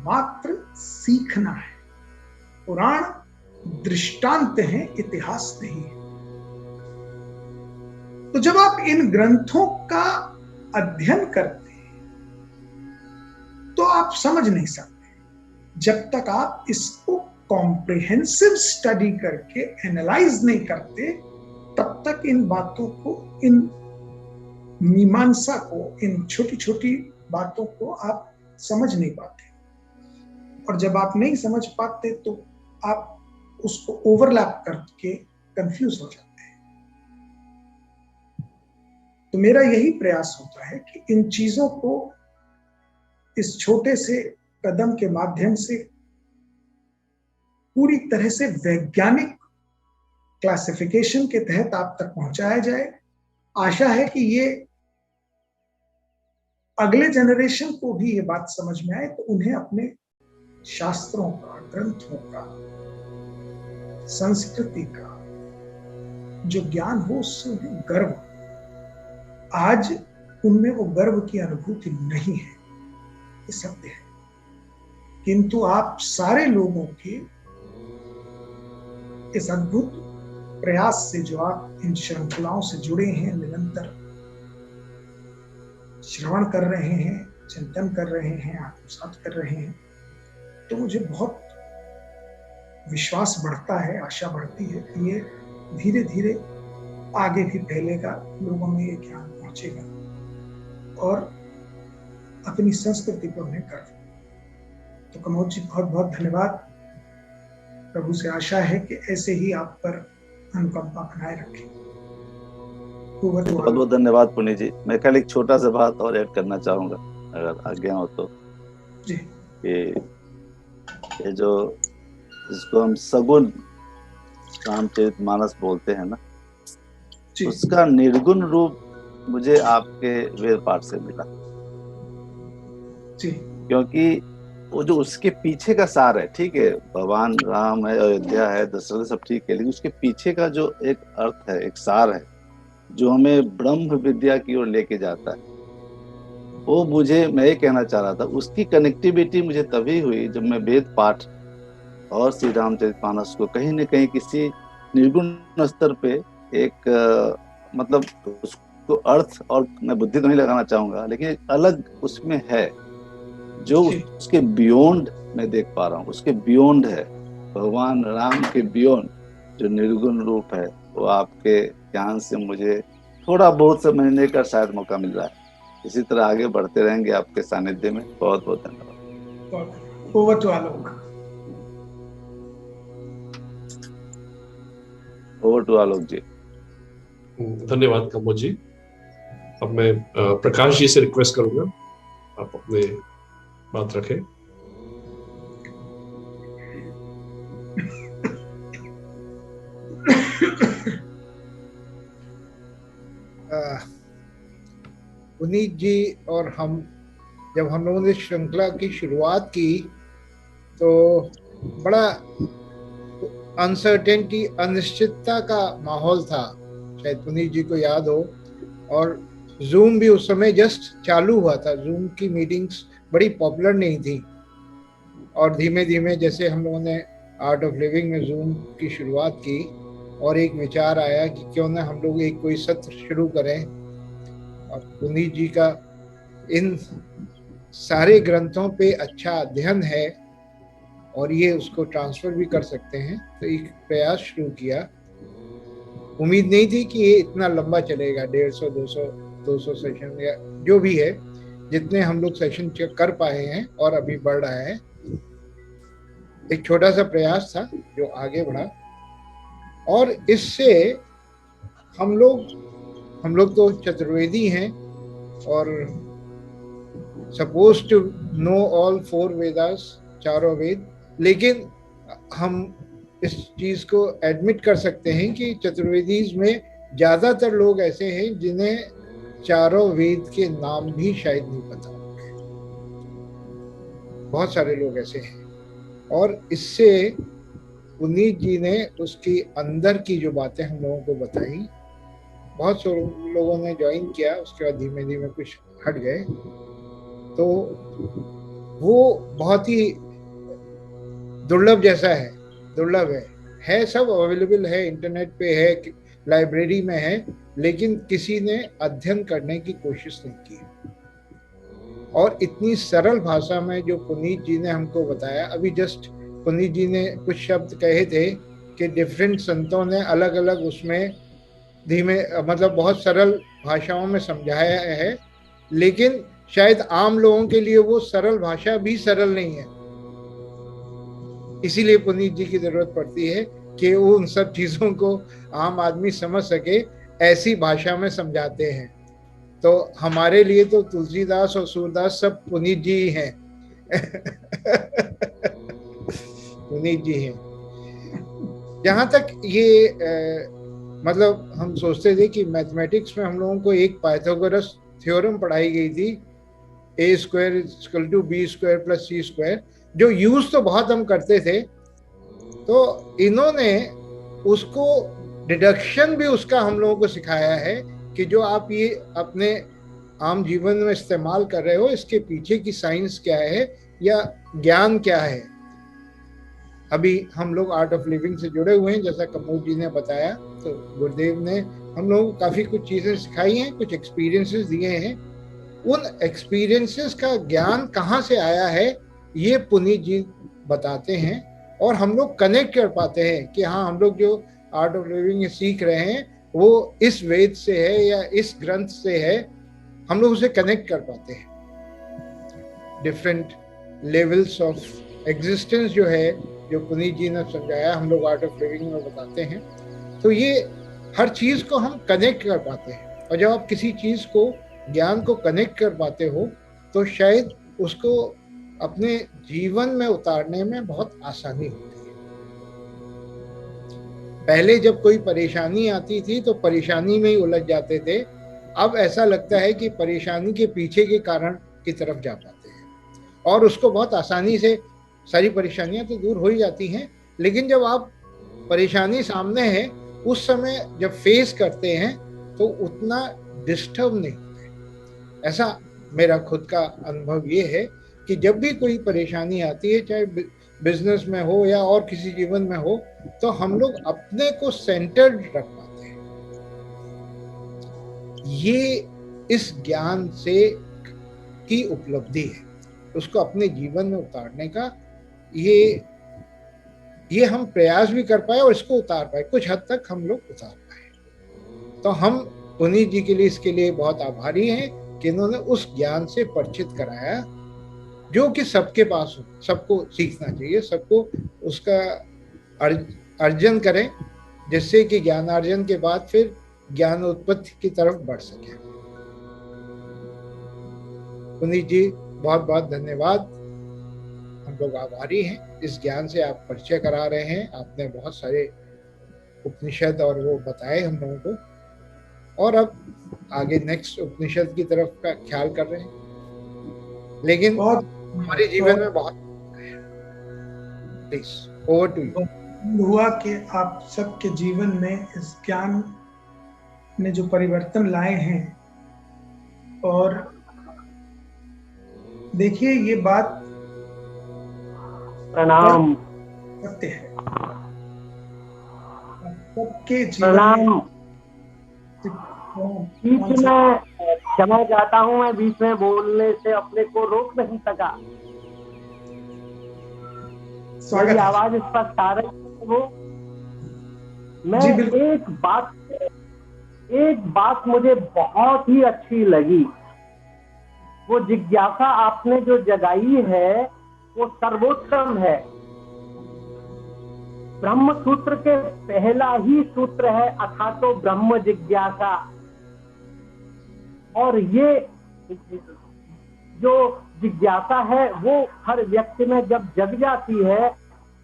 मात्र सीखना है। पुराण दृष्टांत हैं, इतिहास नहीं है। तो जब आप इन ग्रंथों का अध्ययन करते हैं तो आप समझ नहीं सकते जब तक आप इसको कॉम्प्रिहेंसिव स्टडी करके एनालाइज नहीं करते, तब तक इन बातों को, इन मीमांसा को, इन छोटी छोटी बातों को आप समझ नहीं पाते। और जब आप नहीं समझ पाते तो आप उसको ओवरलैप करके कंफ्यूज हो जाते हैं। तो मेरा यही प्रयास होता है कि इन चीजों को इस छोटे से कदम के माध्यम से पूरी तरह से वैज्ञानिक क्लासिफिकेशन के तहत आप तक पहुंचाया जाए। आशा है कि ये अगले जनरेशन को भी ये बात समझ में आए, तो उन्हें अपने शास्त्रों का, ग्रंथों का, संस्कृति का जो ज्ञान हो उससे उन्हें गर्व। आज उनमें वो गर्व की अनुभूति नहीं है, ये सत्य है। किंतु आप सारे लोगों के इस अद्भुत प्रयास से, जो आप इन श्रृंखलाओं से जुड़े हैं, निरंतर श्रवण कर रहे हैं, चिंतन कर रहे हैं, आत्मसात कर रहे हैं, तो मुझे बहुत विश्वास बढ़ता है, आशा बढ़ती है कि ये धीरे धीरे आगे भी फैलेगा, लोगों में ये ज्ञान पहुंचेगा और अपनी संस्कृति पर उन्हें गर्व। तो कमोद जी बहुत बहुत धन्यवाद। प्रभु से आशा है कि ऐसे ही आप पर अनुकंपा बनाए रखें। बहुत बहुत धन्यवाद पुनीत जी। मैं कल एक छोटा सा बात और ऐड करना चाहूंगा, अगर आज्ञा हो तो। जी। ये जो जिसको हम सगुण रामचरितमानस बोलते हैं ना, उसका निर्गुण रूप मुझे आपके वेद पाठ से मिला। जी। क्योंकि वो जो उसके पीछे का सार है, ठीक है, भगवान राम है, अयोध्या है, दशरथ, सब ठीक है, लेकिन उसके पीछे का जो एक अर्थ है, एक सार है, जो हमें ब्रह्म विद्या की ओर लेके जाता है, वो मुझे, मैं ये कहना चाह रहा था, उसकी कनेक्टिविटी मुझे तभी हुई जब मैं वेद पाठ और श्री रामचरितमानस को कहीं न कहीं किसी निर्गुण स्तर पे एक मतलब उसको अर्थ, और मैं बुद्धि तो नहीं लगाना चाहूंगा, लेकिन एक अलग उसमें है जो उसके बियॉन्ड मैं देख पा रहा हूँ, उसके बियॉन्ड है, भगवान राम के बियॉन्ड जो निर्गुण रूप है, वो आपके ज्ञान से मुझे थोड़ा बहुत समझने का शायद मौका मिल रहा है। इसी तरह आगे बढ़ते रहेंगे आपके सानिध्य में। बहुत बहुत धन्यवाद। Over to Alok. Over to Alok ji. धन्यवाद कमोद जी। अब मैं प्रकाश जी से रिक्वेस्ट करूंगा, आप अपने बात रखें। पुनीत जी और हम, जब हम लोगों ने श्रृंखला की शुरुआत की तो बड़ा अनसर्टेनिटी, अनिश्चितता का माहौल था, शायद पुनीत जी को याद हो। और जूम भी उस समय जस्ट चालू हुआ था, जूम की मीटिंग्स बड़ी पॉपुलर नहीं थी। और धीमे धीमे जैसे हम लोगों ने आर्ट ऑफ लिविंग में जूम की शुरुआत की, और एक विचार आया कि क्यों ना हम लोग एक कोई सत्र शुरू करें। और पुनीत जी का इन सारे ग्रंथों पे अच्छा अध्ययन है और ये उसको ट्रांसफर भी कर सकते हैं, तो एक प्रयास शुरू किया। उम्मीद नहीं थी कि ये इतना लंबा चलेगा, 150, 200 सेशन या जो भी है, जितने हम लोग सेशन कर पाए हैं और अभी बढ़ रहा है। एक छोटा सा प्रयास था जो आगे बढ़ा, और इससे हम लोग तो चतुर्वेदी हैं और suppose to know all 4 Vedas, चारों वेद, लेकिन हम इस चीज को एडमिट कर सकते हैं कि चतुर्वेदीज में ज्यादातर लोग ऐसे हैं जिन्हें चारों वेद के नाम भी शायद नहीं पता। बहुत सारे लोग ऐसे हैं, और इससे पुनीत जी ने उसकी अंदर की जो बातें हम लोगों को बताई, बहुत से लोगों ने ज्वाइन किया, उसके बाद धीमे धीमे कुछ हट गए। तो वो बहुत ही दुर्लभ जैसा है, दुर्लभ है, सब अवेलेबल है, इंटरनेट पे है, लाइब्रेरी में है, लेकिन किसी ने अध्ययन करने की कोशिश नहीं की। और इतनी सरल भाषा में जो पुनीत जी ने हमको बताया, अभी जस्ट पुनीत जी ने कुछ शब्द कहे थे कि डिफरेंट संतों ने अलग अलग उसमें धीमे मतलब बहुत सरल भाषाओं में समझाया है, लेकिन शायद आम लोगों के लिए वो सरल भाषा भी सरल नहीं है। इसीलिए पुनीत जी की जरूरत पड़ती है कि वो उन सब चीजों को आम आदमी समझ सके, ऐसी भाषा में समझाते हैं। तो हमारे लिए तो तुलसीदास और सूरदास सब पुनीत जी ही हैं। पुनीत जी हैं। जहाँ तक ये मतलब हम सोचते थे कि मैथमेटिक्स में हम लोगों को एक पाइथागोरस थ्योरम पढ़ाई गई थी, a² = b² + c², जो यूज तो बहुत हम करते थे। तो इन्होंने उसको डिडक्शन भी उसका हम लोगों को सिखाया है कि जो आप ये अपने आम जीवन में इस्तेमाल कर रहे हो, इसके पीछे की साइंस क्या है या ज्ञान क्या है। अभी हम लोग आर्ट ऑफ लिविंग से जुड़े हुए हैं, जैसा कपूर जी ने बताया, तो गुरुदेव ने हम लोगों को काफ़ी कुछ चीज़ें सिखाई हैं, कुछ एक्सपीरियंसेस दिए हैं। उन एक्सपीरियंसेस का ज्ञान कहाँ से आया है ये पुनीत जी बताते हैं, और हम लोग कनेक्ट कर पाते हैं कि हाँ, हम लोग जो आर्ट ऑफ लिविंग सीख रहे हैं वो इस वेद से है या इस ग्रंथ से है, हम लोग उसे कनेक्ट कर पाते हैं। डिफरेंट लेवल्स ऑफ एग्जिस्टेंस जो है, जो पुनीत जी ने समझाया, हम लोग आर्ट ऑफ लिविंग में बताते हैं। तो ये हर चीज को हम कनेक्ट कर पाते हैं, और जब आप किसी चीज को, ज्ञान को कनेक्ट कर पाते हो, तो शायद उसको अपने जीवन में उतारने में बहुत आसानी होती है। पहले जब कोई परेशानी आती थी तो परेशानी में ही उलझ जाते थे। अब ऐसा लगता है कि परेशानी के पीछे के कारण की तरफ जा पाते हैं, और उसको बहुत आसानी से, सारी परेशानियां तो दूर हो ही जाती हैं, लेकिन जब आप परेशानी सामने है, उस समय जब फेस करते हैं तो उतना डिस्टर्ब नहीं होते। ऐसा मेरा खुद का अनुभव ये है कि जब भी कोई परेशानी आती है, चाहे बिजनेस में हो या और किसी जीवन में हो, तो हम लोग अपने को सेंटर्ड रख पाते हैं। ये इस ज्ञान से की उपलब्धि है, उसको अपने जीवन में उतारने का। ये हम प्रयास भी कर पाए और इसको उतार पाए, कुछ हद तक हम लोग उतार पाए। तो हम पुनीत जी के लिए इसके लिए बहुत आभारी हैं कि इन्होंने उस ज्ञान से परिचित कराया जो कि सबके पास हो, सबको सीखना चाहिए, सबको उसका अर्जन करें, जिससे कि ज्ञानार्जन के बाद फिर ज्ञान उत्पत्ति की तरफ बढ़ सके। पुनीत जी बहुत बहुत धन्यवाद, हम लोग आभारी हैं। इस ज्ञान से आप परिचय करा रहे हैं, आपने बहुत सारे उपनिषद और वो बताए हम लोगों को, और अब आगे नेक्स्ट उपनिषद की तरफ का ख्याल कर रहे हैं, लेकिन हमारे जीवन में बहुत। Please over to you. हुआ कि आप सबके जीवन में इस ज्ञान ने जो परिवर्तन लाए हैं, और देखिए ये बात प्रणाम सत्य है, सबके जीवन में। बीच में क्षमा चाहता हूँ, मैं बीच में बोलने से अपने को रोक नहीं सका। मेरी आवाज स्पष्ट आ रही हो? मैं एक बात मुझे बहुत ही अच्छी लगी। वो जिज्ञासा आपने जो जगाई है वो सर्वोत्तम है। ब्रह्म सूत्र के पहला ही सूत्र है, अथातो ब्रह्म जिज्ञासा। और ये जो जिज्ञासा है वो हर व्यक्ति में जब जग जाती है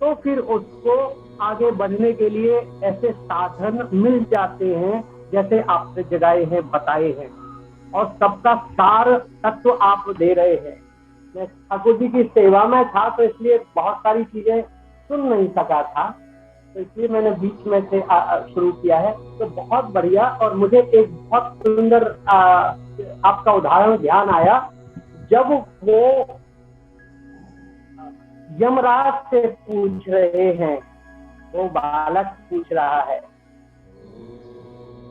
तो फिर उसको आगे बढ़ने के लिए ऐसे साधन मिल जाते हैं जैसे आपने जगाए हैं, बताए हैं, और सबका सार तत्व आप दे रहे हैं। मैं ठाकुर जी की सेवा में था तो इसलिए बहुत सारी चीजें सुन नहीं सका था, तो इसलिए मैंने बीच में से शुरू किया है। तो बहुत बढ़िया। और मुझे एक बहुत सुंदर आपका उदाहरण ध्यान आया, जब वो यमराज से पूछ रहे हैं, वो बालक पूछ रहा है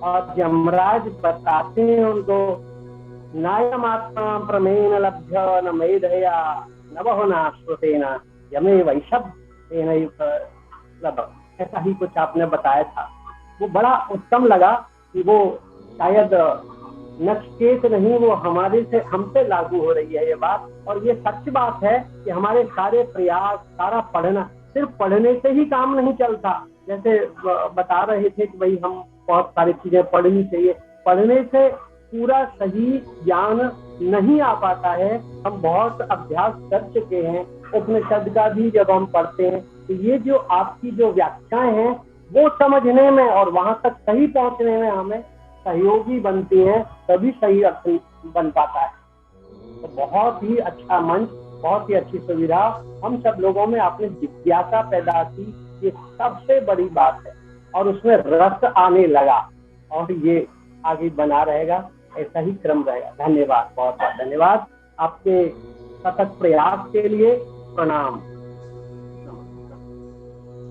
और यमराज बताते हैं उनको, नायमात्मा प्रमेन लभ्य न मेधया न बहुना श्रुतेना यमे वैशब ऐसा ही कुछ आपने बताया था। वो बड़ा उत्तम लगा वो शायद नचिकेत नहीं, वो हमसे लागू हो रही है ये बात। और ये सच बात है कि हमारे सारे प्रयास, सारा पढ़ना, सिर्फ पढ़ने से ही काम नहीं चलता। जैसे बता रहे थे कि भाई हम बहुत सारी चीजें पढ़नी चाहिए, पढ़ने से पूरा सही ज्ञान नहीं आ पाता है। हम बहुत अभ्यास कर चुके हैं, उपनिषद का भी जब हम पढ़ते हैं तो ये जो आपकी जो व्याख्याएं हैं वो समझने में और वहां तक सही पहुंचने में हमें सहयोगी बनती हैं, तभी सही अर्थ बन पाता है। तो बहुत ही अच्छा मंच, बहुत ही अच्छी सुविधा, हम सब लोगों में आपने जिज्ञासा पैदा की, ये सबसे बड़ी बात है। और उसमें रस आने लगा और ये आगे बना रहेगा, ऐसा ही क्रम रहेगा। धन्यवाद, बहुत बहुत धन्यवाद आपके सतत प्रयास के लिए। प्रणाम।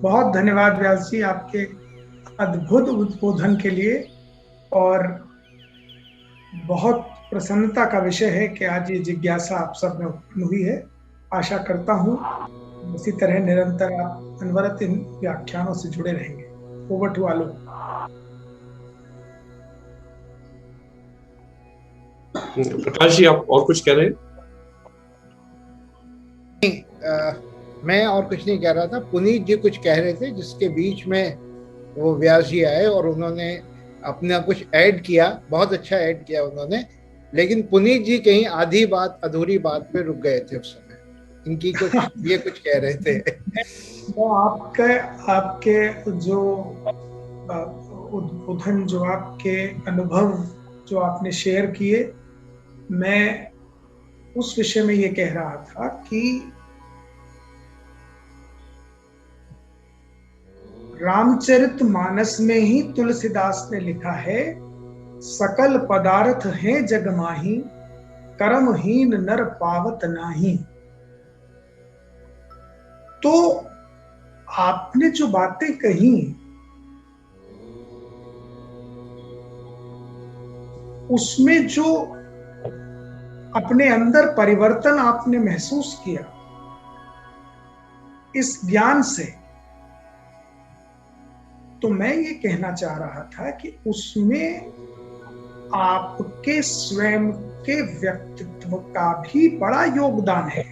बहुत धन्यवाद व्यास जी आपके अद्भुत उद्बोधन के लिए। और बहुत प्रसन्नता का विषय है कि आज ये जिज्ञासा आप सब में उत्पन्न हुई है। आशा करता हूँ इसी तरह निरंतर आप अनवरत इन व्याख्यानों से जुड़े रहेंगे। ओवर टू आलू। प्रकाश जी, आप और कुछ कह रहे हैं? मैं और कुछ नहीं कह रहा था, पुनीत जी कुछ कह रहे थे, जिसके बीच में वो व्यास जी आए और उन्होंने अपना कुछ ऐड किया, बहुत अच्छा ऐड किया उन्होंने। लेकिन पुनीत जी कहीं आधी बात, अधूरी बात पे रुक गए थे उस समय। इनकी कुछ ये कुछ कह रहे थे। वो आपके जो उद्बोधन, जो आपके अनुभव जो आपने शेयर किए, मैं उस विषय में ये कह रहा था कि रामचरितमानस में ही तुलसीदास ने लिखा है, सकल पदार्थ है जग माही, कर्महीन नर पावत नाही। तो आपने जो बातें कही उसमें जो अपने अंदर परिवर्तन आपने महसूस किया इस ज्ञान से, तो मैं ये कहना चाह रहा था कि उसमें आपके स्वयं के व्यक्तित्व का भी बड़ा योगदान है।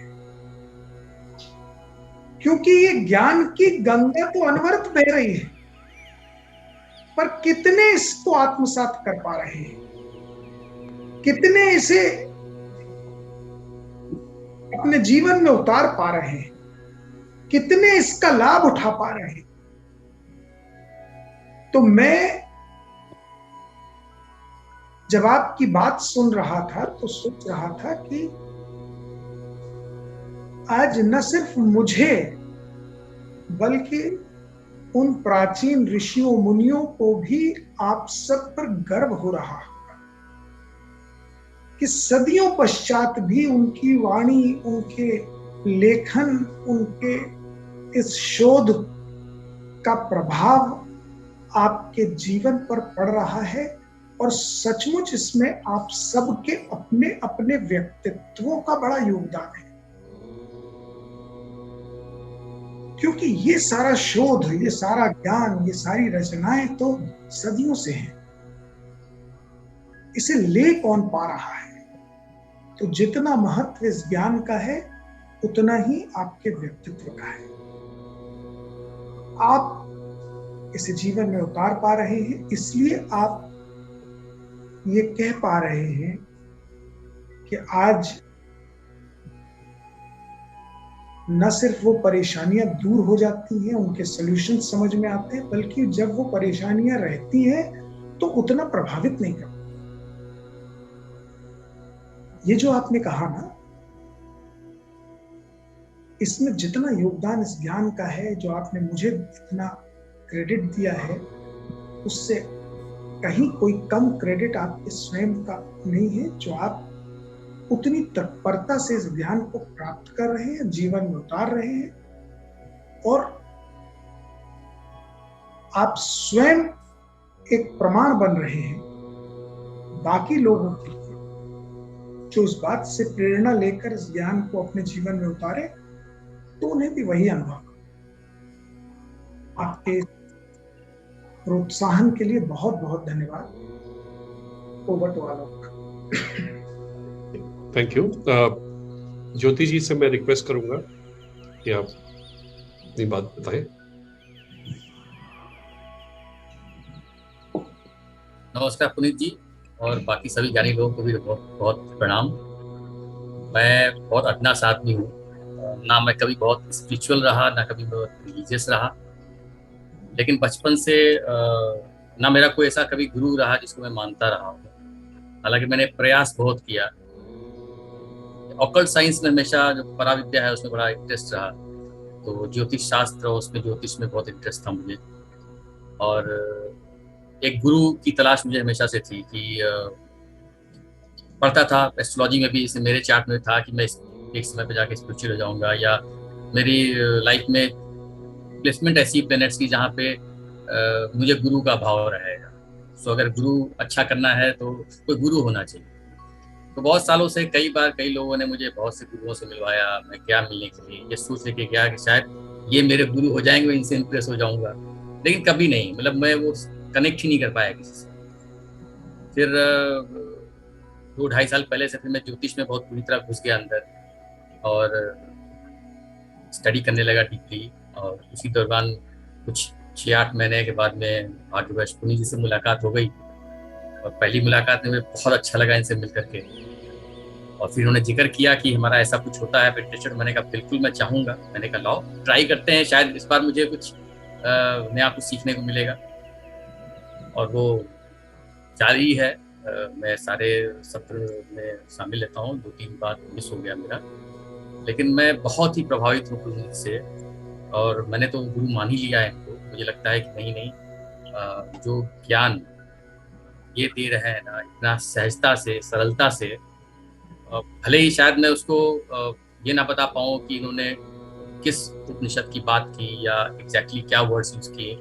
क्योंकि ये ज्ञान की गंगा तो अनवरत बह रही है, पर कितने इसको आत्मसात कर पा रहे हैं, कितने इसे अपने जीवन में उतार पा रहे हैं, कितने इसका लाभ उठा पा रहे हैं। तो मैं जब आपकी बात सुन रहा था तो सोच रहा था कि आज न सिर्फ मुझे बल्कि उन प्राचीन ऋषियों मुनियों को भी आप सब पर गर्व हो रहा है कि सदियों पश्चात भी उनकी वाणी, उनके लेखन, उनके इस शोध का प्रभाव आपके जीवन पर पड़ रहा है। और सचमुच इसमें आप सबके अपने अपने व्यक्तित्वों का बड़ा योगदान है, क्योंकि ये सारा शोध, ये सारा ज्ञान, ये सारी रचनाएं तो सदियों से हैं। इसे ले कौन पा रहा है? तो जितना महत्व इस ज्ञान का है उतना ही आपके व्यक्तित्व का है। आप इसे जीवन में उतार पा रहे हैं, इसलिए आप ये कह पा रहे हैं कि आज न सिर्फ वो परेशानियां दूर हो जाती हैं, उनके सॉल्यूशन समझ में आते हैं, बल्कि जब वो परेशानियां रहती हैं तो उतना प्रभावित नहीं करती। ये जो आपने कहा ना, इसमें जितना योगदान इस ज्ञान का है, जो आपने मुझे इतना क्रेडिट दिया है, उससे कहीं कोई कम क्रेडिट आपके स्वयं का नहीं है, जो आप उतनी तत्परता से इस ज्ञान को प्राप्त कर रहे हैं, जीवन में उतार रहे हैं। और आप स्वयं एक प्रमाण बन रहे हैं बाकी लोगों के लिए, जो उस बात से प्रेरणा लेकर इस ज्ञान को अपने जीवन में उतारे, तो उन्हें भी वही अनुभव। आपके प्रोत्साहन के लिए बहुत बहुत धन्यवाद। Over to Alok. Thank you. Jyoti ji से मैं रिक्वेस्ट करूंगा कि आप अपनी बात बताएं। नमस्कार पुनीत जी, और बाकी सभी ज्ञानी लोगों को भी बहुत बहुत प्रणाम। मैं बहुत अज्ञात आदमी हूँ, ना मैं कभी बहुत स्पिरिचुअल रहा, ना कभी बहुत रिलीजियस रहा, लेकिन बचपन से ना मेरा कोई ऐसा कभी गुरु रहा जिसको मैं मानता रहा हूँ। हालांकि मैंने प्रयास बहुत किया। ऑकल्ट साइंस में हमेशा जो पराविद्या है उसमें बड़ा इंटरेस्ट रहा, तो ज्योतिष शास्त्र और उसमें ज्योतिष में बहुत इंटरेस्ट था मुझे। और एक गुरु की तलाश मुझे हमेशा से थी कि पढ़ता था एस्ट्रोलॉजी में भी, जैसे मेरे चार्ट में था कि मैं एक समय पे जाके स्पिरिचुअल हो जाऊंगा, या मेरी लाइफ में प्लेसमेंट ऐसी प्लैनेट्स की जहाँ पे मुझे गुरु का भाव रहेगा। सो अगर गुरु अच्छा करना है तो कोई गुरु होना चाहिए। तो बहुत सालों से कई बार कई लोगों ने मुझे बहुत से गुरुओं से मिलवाया। मैं क्या मिलने के लिए ये सोच लेके गया कि शायद ये मेरे गुरु हो जाएंगे, मैं इनसे इम्प्रेस हो जाऊंगा, लेकिन कभी नहीं, मतलब मैं वो कनेक्ट ही नहीं कर पाया किसी से। फिर 2-2.5 साल पहले से फिर मैं ज्योतिष में बहुत पूरी तरह घुस गया अंदर और स्टडी करने लगा डीपली। और उसी दौरान कुछ 6-8 महीने के बाद में भाग्यवश पुनीत जी से मुलाकात हो गई, और पहली मुलाकात में मुझे बहुत अच्छा लगा इनसे मिल करके। और फिर उन्होंने जिक्र किया कि हमारा ऐसा कुछ होता है मेडिटेशन। मैंने कहा बिल्कुल मैं चाहूँगा। मैंने कहा लाओ ट्राई करते हैं, शायद इस बार मुझे कुछ नया कुछ सीखने को मिलेगा। और वो जारी है। मैं सारे सत्र में शामिल लेता हूँ, 2-3 बार मिस हो गया मेरा, लेकिन मैं बहुत ही प्रभावित हूँ पुनीत से। और मैंने तो गुरु मान ही लिया है इनको। मुझे लगता है कि नहीं जो ज्ञान ये दे रहे हैं ना इतना सहजता से, सरलता से, भले ही शायद मैं उसको ये ना बता पाऊँ कि इन्होंने किस उपनिषद की बात की या एग्जैक्टली क्या वर्ड्स यूज किए,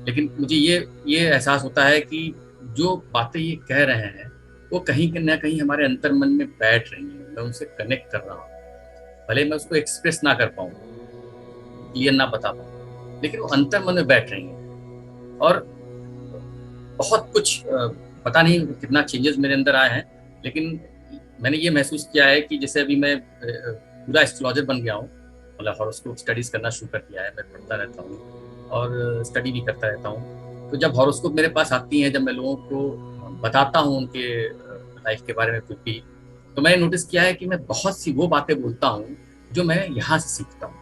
लेकिन मुझे ये एहसास होता है कि जो बातें ये कह रहे हैं वो कहीं ना कहीं हमारे अंतर मन में बैठ रही हैं। मैं उनसे कनेक्ट कर रहा हूँ, भले मैं उसको एक्सप्रेस ना कर पाऊँ, क्लियर ना बता पाऊँ, लेकिन वो अंतर मन में बैठ रही हैं। और बहुत कुछ पता नहीं कितना चेंजेस मेरे अंदर आए हैं, लेकिन मैंने ये महसूस किया है कि जैसे अभी मैं पूरा एस्ट्रोलॉजर बन गया हूँ, मतलब हॉरोस्कोप स्टडीज करना शुरू कर दिया है। मैं पढ़ता रहता हूँ और स्टडी भी करता रहता हूँ। तो जब हॉरोस्कोप मेरे पास आती हैं, जब मैं लोगों को बताता हूँ उनके लाइफ के बारे में कुछ भी, तो मैंने नोटिस किया है कि मैं बहुत सी वो बातें बोलता हूँ जो मैं यहाँ से सीखता हूँ।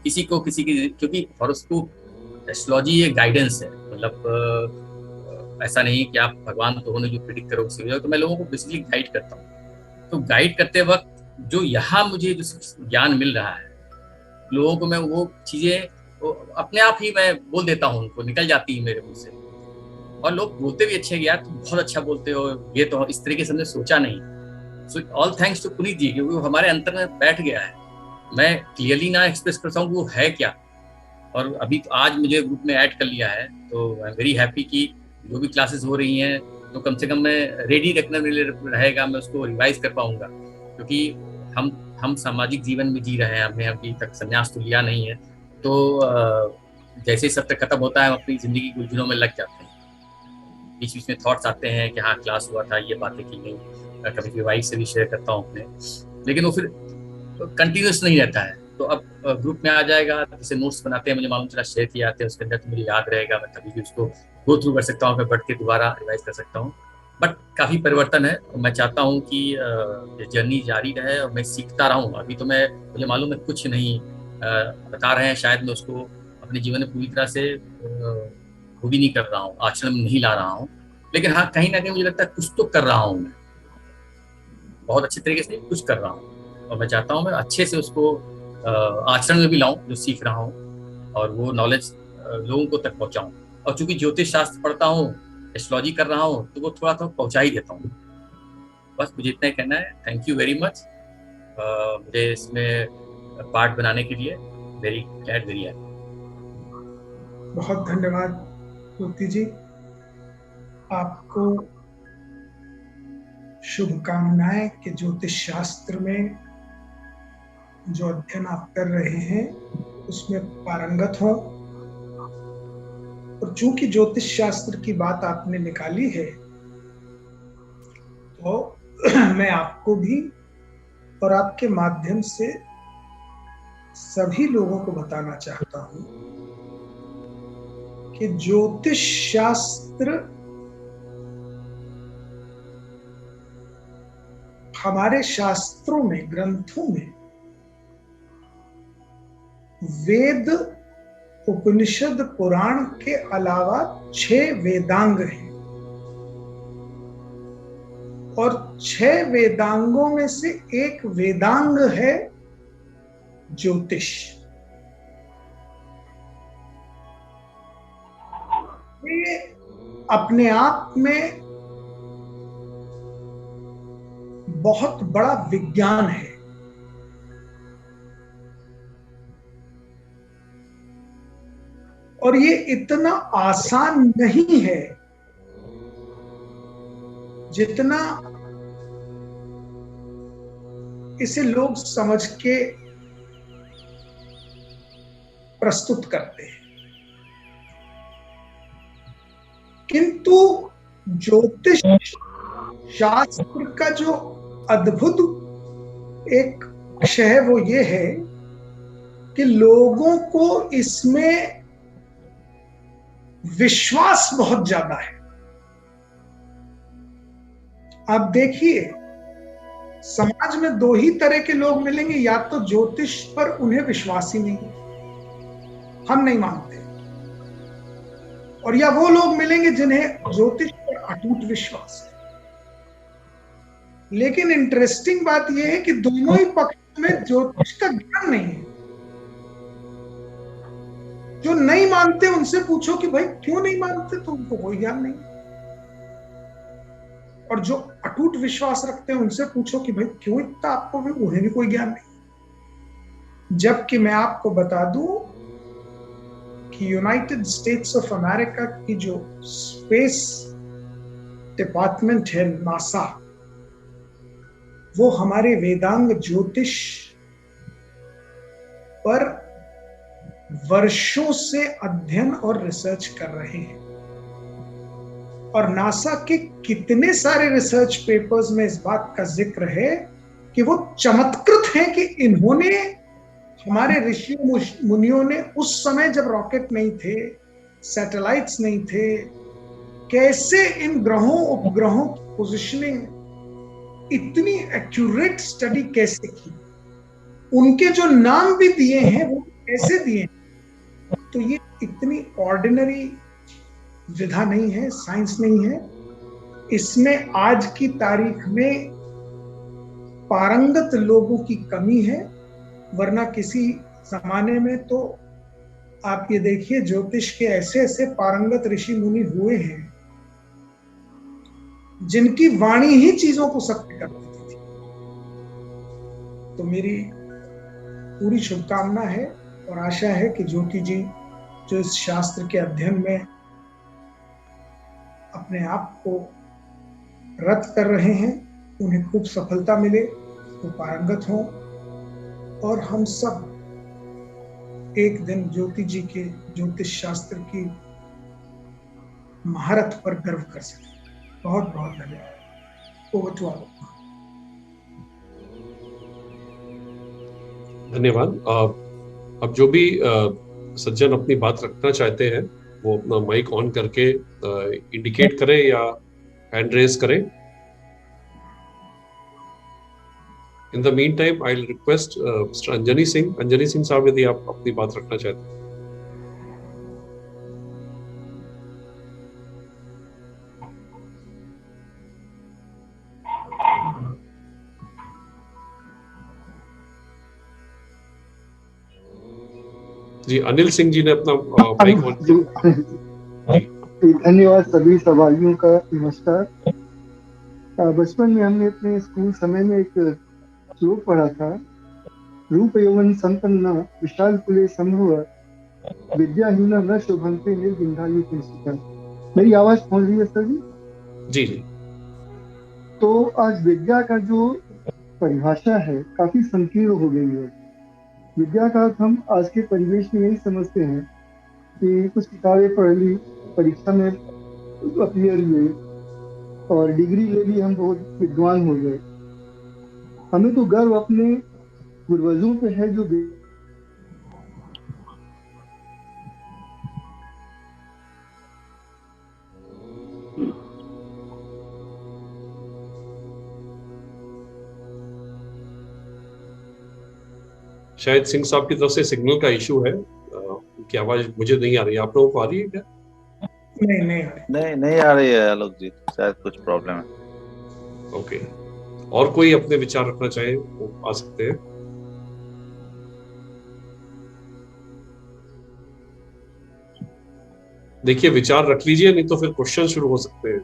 किसी की, क्योंकि हॉरोस्कोप एस्ट्रोलॉजी ये गाइडेंस है, मतलब ऐसा नहीं कि आप भगवान तो होने जो प्रिडिक्ट करो उसी वजह, तो मैं लोगों को बेसिकली गाइड करता हूँ। तो गाइड करते वक्त जो यहाँ मुझे जो ज्ञान मिल रहा है, लोगों को मैं वो चीजें अपने आप ही मैं बोल देता हूँ, उनको निकल जाती है मेरे मुंह से। और लोग बोलते भी अच्छे, यार तुम बहुत अच्छा बोलते हो, ये तो इस तरीके से हमने सोचा नहीं। So all thanks to Punit ji, क्योंकि वो हमारे अंतर में बैठ गया है। मैं क्लियरली ना एक्सप्रेस करता हूँ वो है क्या। और अभी तो आज मुझे ग्रुप में ऐड कर लिया है, तो आई एम वेरी हैप्पी कि जो भी क्लासेस हो रही हैं तो कम से कम मैं रेडी रखने में रहेगा, मैं उसको रिवाइज कर पाऊंगा। क्योंकि हम सामाजिक जीवन में जी रहे हैं, हमने अभी तक संन्यास तो लिया नहीं है, तो जैसे ही सत्र खत्म होता है हम अपनी जिंदगी के उलझनों में लग जाते हैं। बीच बीच में थॉट्स आते हैं कि हाँ क्लास हुआ था, ये बातें की गई, कभी वाइफ से भी शेयर करता हूँ अपने, लेकिन वो फिर कंटिन्यूस नहीं रहता है। तो अब ग्रुप में आ जाएगा, जैसे नोट्स बनाते हैं, मुझे मालूम चला शेयर किए जाते हैं, उसके अंदर तो मुझे याद रहेगा, मैं कभी भी उसको गो थ्रू कर सकता हूँ, मैं बढ़ के दोबारा रिवाइज कर सकता हूँ। बट काफ़ी परिवर्तन है और मैं चाहता हूँ कि ये जर्नी जारी रहे और मैं सीखता रहूँ। अभी तो मुझे मालूम है कुछ नहीं बता रहे हैं, शायद मैं उसको अपने जीवन में पूरी तरह से वो भी नहीं कर रहा हूँ, आचरण में नहीं ला रहा हूँ, लेकिन हाँ कहीं ना कहीं मुझे लगता है कुछ तो कर रहा हूँ मैं, बहुत अच्छे तरीके से कुछ कर रहा हूँ। और मैं चाहता हूँ मैं अच्छे से उसको आचरण में भी लाऊं जो सीख रहा हूँ, और वो नॉलेज लोगों को तक पहुँचाऊँ। और चूंकि ज्योतिष शास्त्र पढ़ता हूँ, एस्ट्रोलॉजी कर रहा हूँ, तो वो थोड़ा पहुँचा ही देता हूँ। बस मुझे इतना ही कहना है। थैंक यू वेरी मच मुझे इसमें पार्ट बनाने के लिए। Very glad, very happy. बहुत धन्यवाद ज्योति जी, आपको शुभकामनाएं कि ज्योतिष शास्त्र में जो अध्ययन आप कर रहे हैं उसमें पारंगत हो और चूंकि ज्योतिष शास्त्र की बात आपने निकाली है, तो मैं आपको भी और आपके माध्यम से सभी लोगों को बताना चाहता हूं कि ज्योतिष शास्त्र हमारे शास्त्रों में, ग्रंथों में वेद, उपनिषद, पुराण के अलावा 6 वेदांग हैं और 6 वेदांगों में से एक वेदांग है ज्योतिष। ये अपने आप में बहुत बड़ा विज्ञान है। और ये इतना आसान नहीं है जितना इसे लोग समझ के प्रस्तुत करते हैं। किंतु ज्योतिष शास्त्र का जो अद्भुत एक विषय है वो ये है कि लोगों को इसमें विश्वास बहुत ज्यादा है। आप देखिए, समाज में 2 ही तरह के लोग मिलेंगे, या तो ज्योतिष पर उन्हें विश्वास ही नहीं, हम नहीं मानते, और या वो लोग मिलेंगे जिन्हें ज्योतिष पर अटूट विश्वास है। लेकिन इंटरेस्टिंग बात यह है कि दोनों ही पक्ष में ज्योतिष का ज्ञान नहीं है। जो नहीं मानते उनसे पूछो कि भाई क्यों नहीं मानते, तो उनको कोई ज्ञान नहीं। और जो अटूट विश्वास रखते हैं उनसे पूछो कि भाई क्यों इतना, आपको भी, उन्हें भी कोई ज्ञान नहीं। जबकि मैं आपको बता दूं कि यूनाइटेड स्टेट्स ऑफ अमेरिका की जो स्पेस डिपार्टमेंट है, नासा, वो हमारे वेदांग ज्योतिष पर वर्षों से अध्ययन और रिसर्च कर रहे हैं। और नासा के कितने सारे रिसर्च पेपर्स में इस बात का जिक्र है कि वो चमत्कृत हैं कि इन्होंने, हमारे ऋषि मुनियों ने उस समय जब रॉकेट नहीं थे, सैटेलाइट्स नहीं थे, कैसे इन ग्रहों उपग्रहों की पोजिशनिंग, इतनी एक्यूरेट स्टडी कैसे की, उनके जो नाम भी दिए हैं वो कैसे दिए। तो ये इतनी ऑर्डिनरी विधा नहीं है, साइंस नहीं है। इसमें आज की तारीख में पारंगत लोगों की कमी है, वरना किसी जमाने में तो आप ये देखिए ज्योतिष के ऐसे ऐसे पारंगत ऋषि मुनि हुए हैं जिनकी वाणी ही चीजों को सत्य कर देती थी। तो मेरी पूरी शुभकामना है और आशा है कि ज्योति जी जो इस शास्त्र के अध्ययन में अपने आप को रत कर रहे हैं, उन्हें खूब सफलता मिले, वो पारंगत हों और हम सब एक दिन ज्योति जी के ज्योतिष शास्त्र की महारत पर गर्व कर सकें। बहुत बहुत धन्यवाद। Over to all. धन्यवाद। अब जो भी सज्जन अपनी बात रखना चाहते हैं वो अपना माइक ऑन करके इंडिकेट करें या हैंड रेज करें। In the mean time I will request mister Anjani Singh साहब, यदि आप अपनी बात रखना चाहते हैं। जी, अनिल सिंह जी ने अपना माइक ऑन किया। धन्यवाद सभी सवालियों का। नमस्कार। बचपन में हमने अपने स्कूल समय में एक श्लोक पढ़ा था, रूप यौवन संपन्न विशाल कुले संभव विद्याहीना न शोभन्ते निर्विंधायु किंचित्। मेरी आवाज पहुंच रही है सर जी? जी जी। तो आज विद्या का जो परिभाषा है काफी संकीर्ण हो गई है। विद्या का अर्थ हम आज के परिवेश में यही समझते हैं कि कुछ किताबें पढ़ ली, परीक्षा में अपीयर हुए और डिग्री ले ली, हम बहुत विद्वान हो गए। हमें तो गर्व अपने पूर्वजों पे है जो शायद सिंह साहब की तरफ से सिग्नल का इशू है, की आवाज मुझे नहीं आ रही है, आप लोगों को आ रही है क्या? नहीं आ रही है आलोक जी, शायद कुछ प्रॉब्लम है। ओके, और कोई अपने विचार रखना चाहे वो आ सकते हैं। देखिए, विचार रख लीजिए, नहीं तो फिर क्वेश्चन शुरू हो सकते हैं।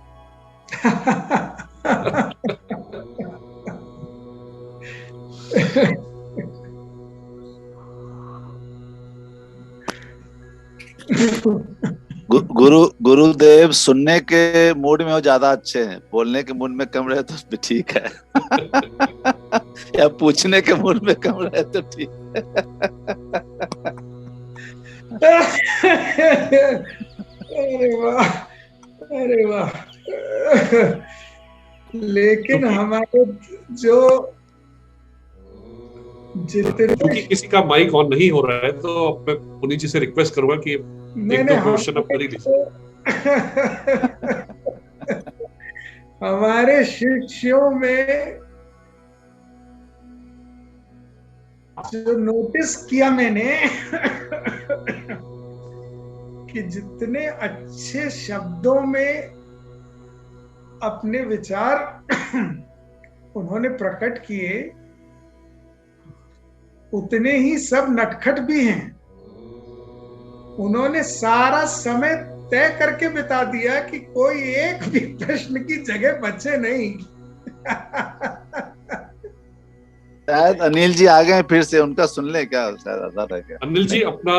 गुरुदेव सुनने के मूड में वो ज्यादा अच्छे हैं, बोलने के मूड में कम रहे तो भी ठीक है। या पूछने के मूड में कम रहे तो ठीक है। अरे वाह, अरे वाह। लेकिन हमारे जो क्योंकि किसी का माइक ऑन नहीं हो रहा है, तो मैं पुनीत जी से रिक्वेस्ट करूंगा कि एक दो क्वेश्चन आप कर ही लीजिए। हमारे शिष्यों में जो नोटिस किया मैंने कि जितने अच्छे शब्दों में अपने विचार उन्होंने प्रकट किए, उतने ही सब नटखट भी हैं। उन्होंने सारा समय तय करके बिता दिया कि कोई एक भी प्रश्न की जगह बचे नहीं। शायद अनिल जी आ गए फिर से, उनका सुन ले क्या, शायद आधा रह गया। अनिल जी अपना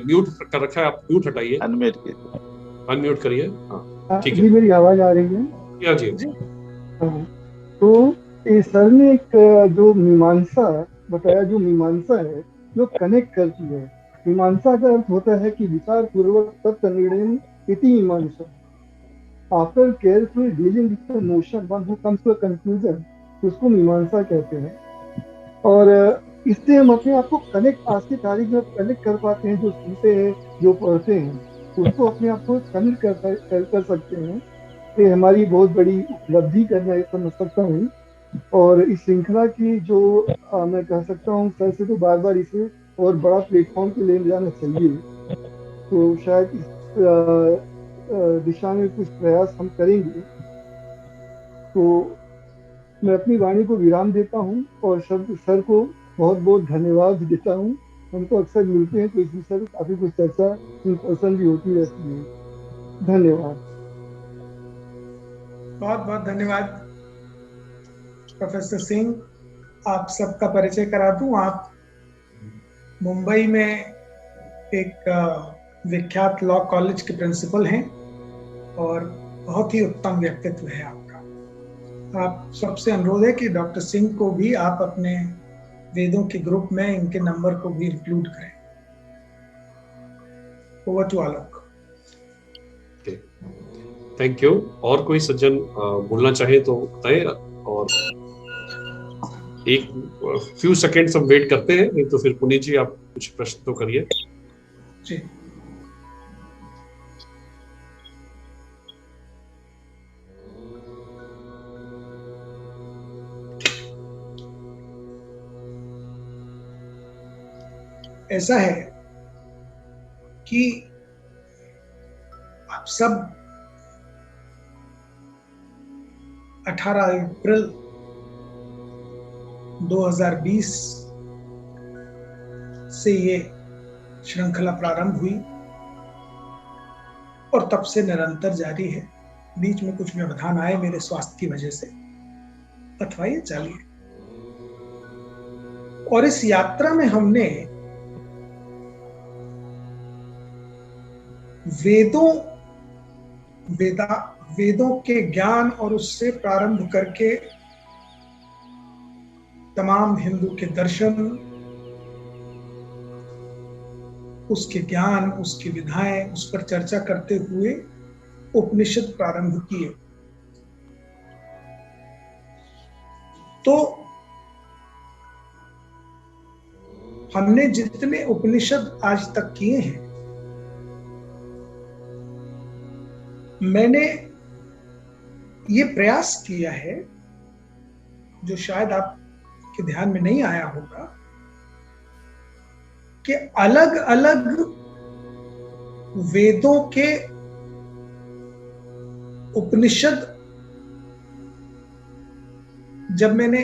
म्यूट कर रखा है, आप म्यूट हटाइए, अनम्यूट करिए। हाँ ठीक है, जी मेरी आवाज आ रही है? क्या जी? तो सर ने एक जो मीमांसा बताया, जो मीमांसा है जो कनेक्ट करती है। मीमांसा का अर्थ होता है कि विचार पूर्वक तत्व निर्णय इति मीमांसा। After careful dealing with the notion one who comes to a conclusion, उसको मीमांसा कहते हैं। और इससे हम अपने आप को कनेक्ट, आज की तारीख में कनेक्ट कर पाते हैं। जो सुनते हैं, जो पढ़ते हैं, उसको अपने आप को कनेक्ट कर सकते हैं। ये हमारी बहुत बड़ी उपलब्धि करना है, समझ सकता हूँ। और इस श्रृंखला की जो मैं कह सकता हूँ, सर से तो बार बार इसे और बड़ा प्लेटफॉर्म पे ले जाना चाहिए। तो शायद इस दिशा में कुछ प्रयास हम करेंगे। तो मैं अपनी वाणी को विराम देता हूँ और सर को बहुत बहुत धन्यवाद देता हूँ। हम तो अक्सर मिलते हैं तो इस विषय पर काफी कुछ चर्चा इन पर्सन भी होती रहती है। धन्यवाद, बहुत बहुत धन्यवाद प्रोफेसर सिंह। आप सबका परिचय करा दूं, आप मुंबई में एक विख्यात लॉ कॉलेज के प्रिंसिपल हैं और बहुत ही उत्तम व्यक्तित्व है आपका। आप सबसे अनुरोध है कि डॉक्टर सिंह को भी आप अपने वेदों के ग्रुप में इनके नंबर को भी इंक्लूड करें। Over to Alok. Thank you. और कोई सज्जन बोलना चाहे तो बताएं, और एक फ्यू सेकेंड्स हम वेट करते हैं, नहीं तो फिर पुनीत जी आप कुछ प्रश्न तो करिए जी। ऐसा है कि आप सब 18 अप्रैल 2020 से ये श्रृंखला प्रारंभ हुई और तब से निरंतर जारी है। बीच में कुछ व्यवधान आए मेरे स्वास्थ्य की वजह से, अथवा ये जारी है। और इस यात्रा में हमने वेदों के ज्ञान और उससे प्रारंभ करके तमाम हिंदू के दर्शन, उसके ज्ञान, उसकी विधाएं, उस पर चर्चा करते हुए उपनिषद प्रारंभ किए। तो हमने जितने उपनिषद आज तक किए हैं, मैंने ये प्रयास किया है, जो शायद आपके ध्यान में नहीं आया होगा, कि अलग अलग वेदों के उपनिषद जब मैंने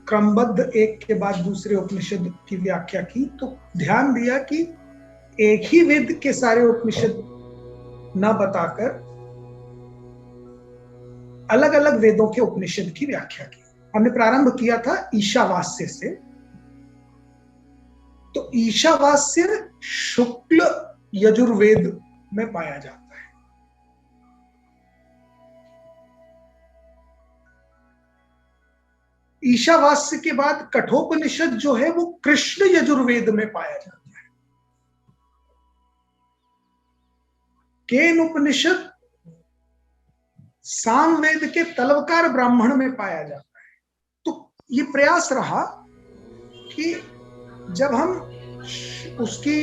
क्रमबद्ध एक के बाद दूसरे उपनिषद की व्याख्या की, तो ध्यान दिया कि एक ही वेद के सारे उपनिषद न बताकर अलग अलग वेदों के उपनिषद की व्याख्या की। हमने प्रारंभ किया था ईशावास्य से। तो ईशावास्य शुक्ल यजुर्वेद में पाया जाता है। ईशावास्य के बाद कठोपनिषद जो है वो कृष्ण यजुर्वेद में पाया जाता है। केन उपनिषद सामवेद के तलवकार ब्राह्मण में पाया जाता है। तो ये प्रयास रहा कि जब हम उसकी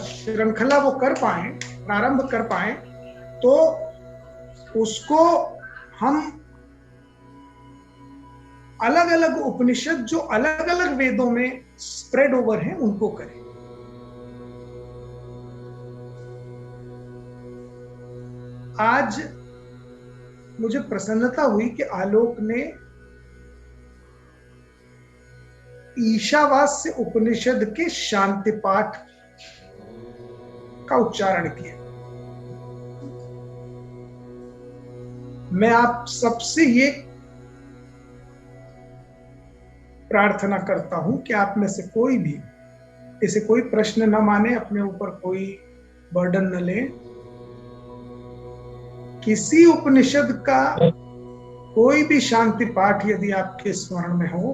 श्रृंखला वो कर पाए, प्रारंभ कर पाए, तो उसको हम अलग अलग उपनिषद जो अलग अलग वेदों में स्प्रेड ओवर हैं उनको करें। आज मुझे प्रसन्नता हुई कि आलोक ने ईशावास्य उपनिषद के शांति पाठ का उच्चारण किया। मैं आप सबसे ये प्रार्थना करता हूं कि आप में से कोई भी इसे कोई प्रश्न न माने, अपने ऊपर कोई बर्डन न ले। किसी उपनिषद का कोई भी शांति पाठ यदि आपके स्मरण में हो,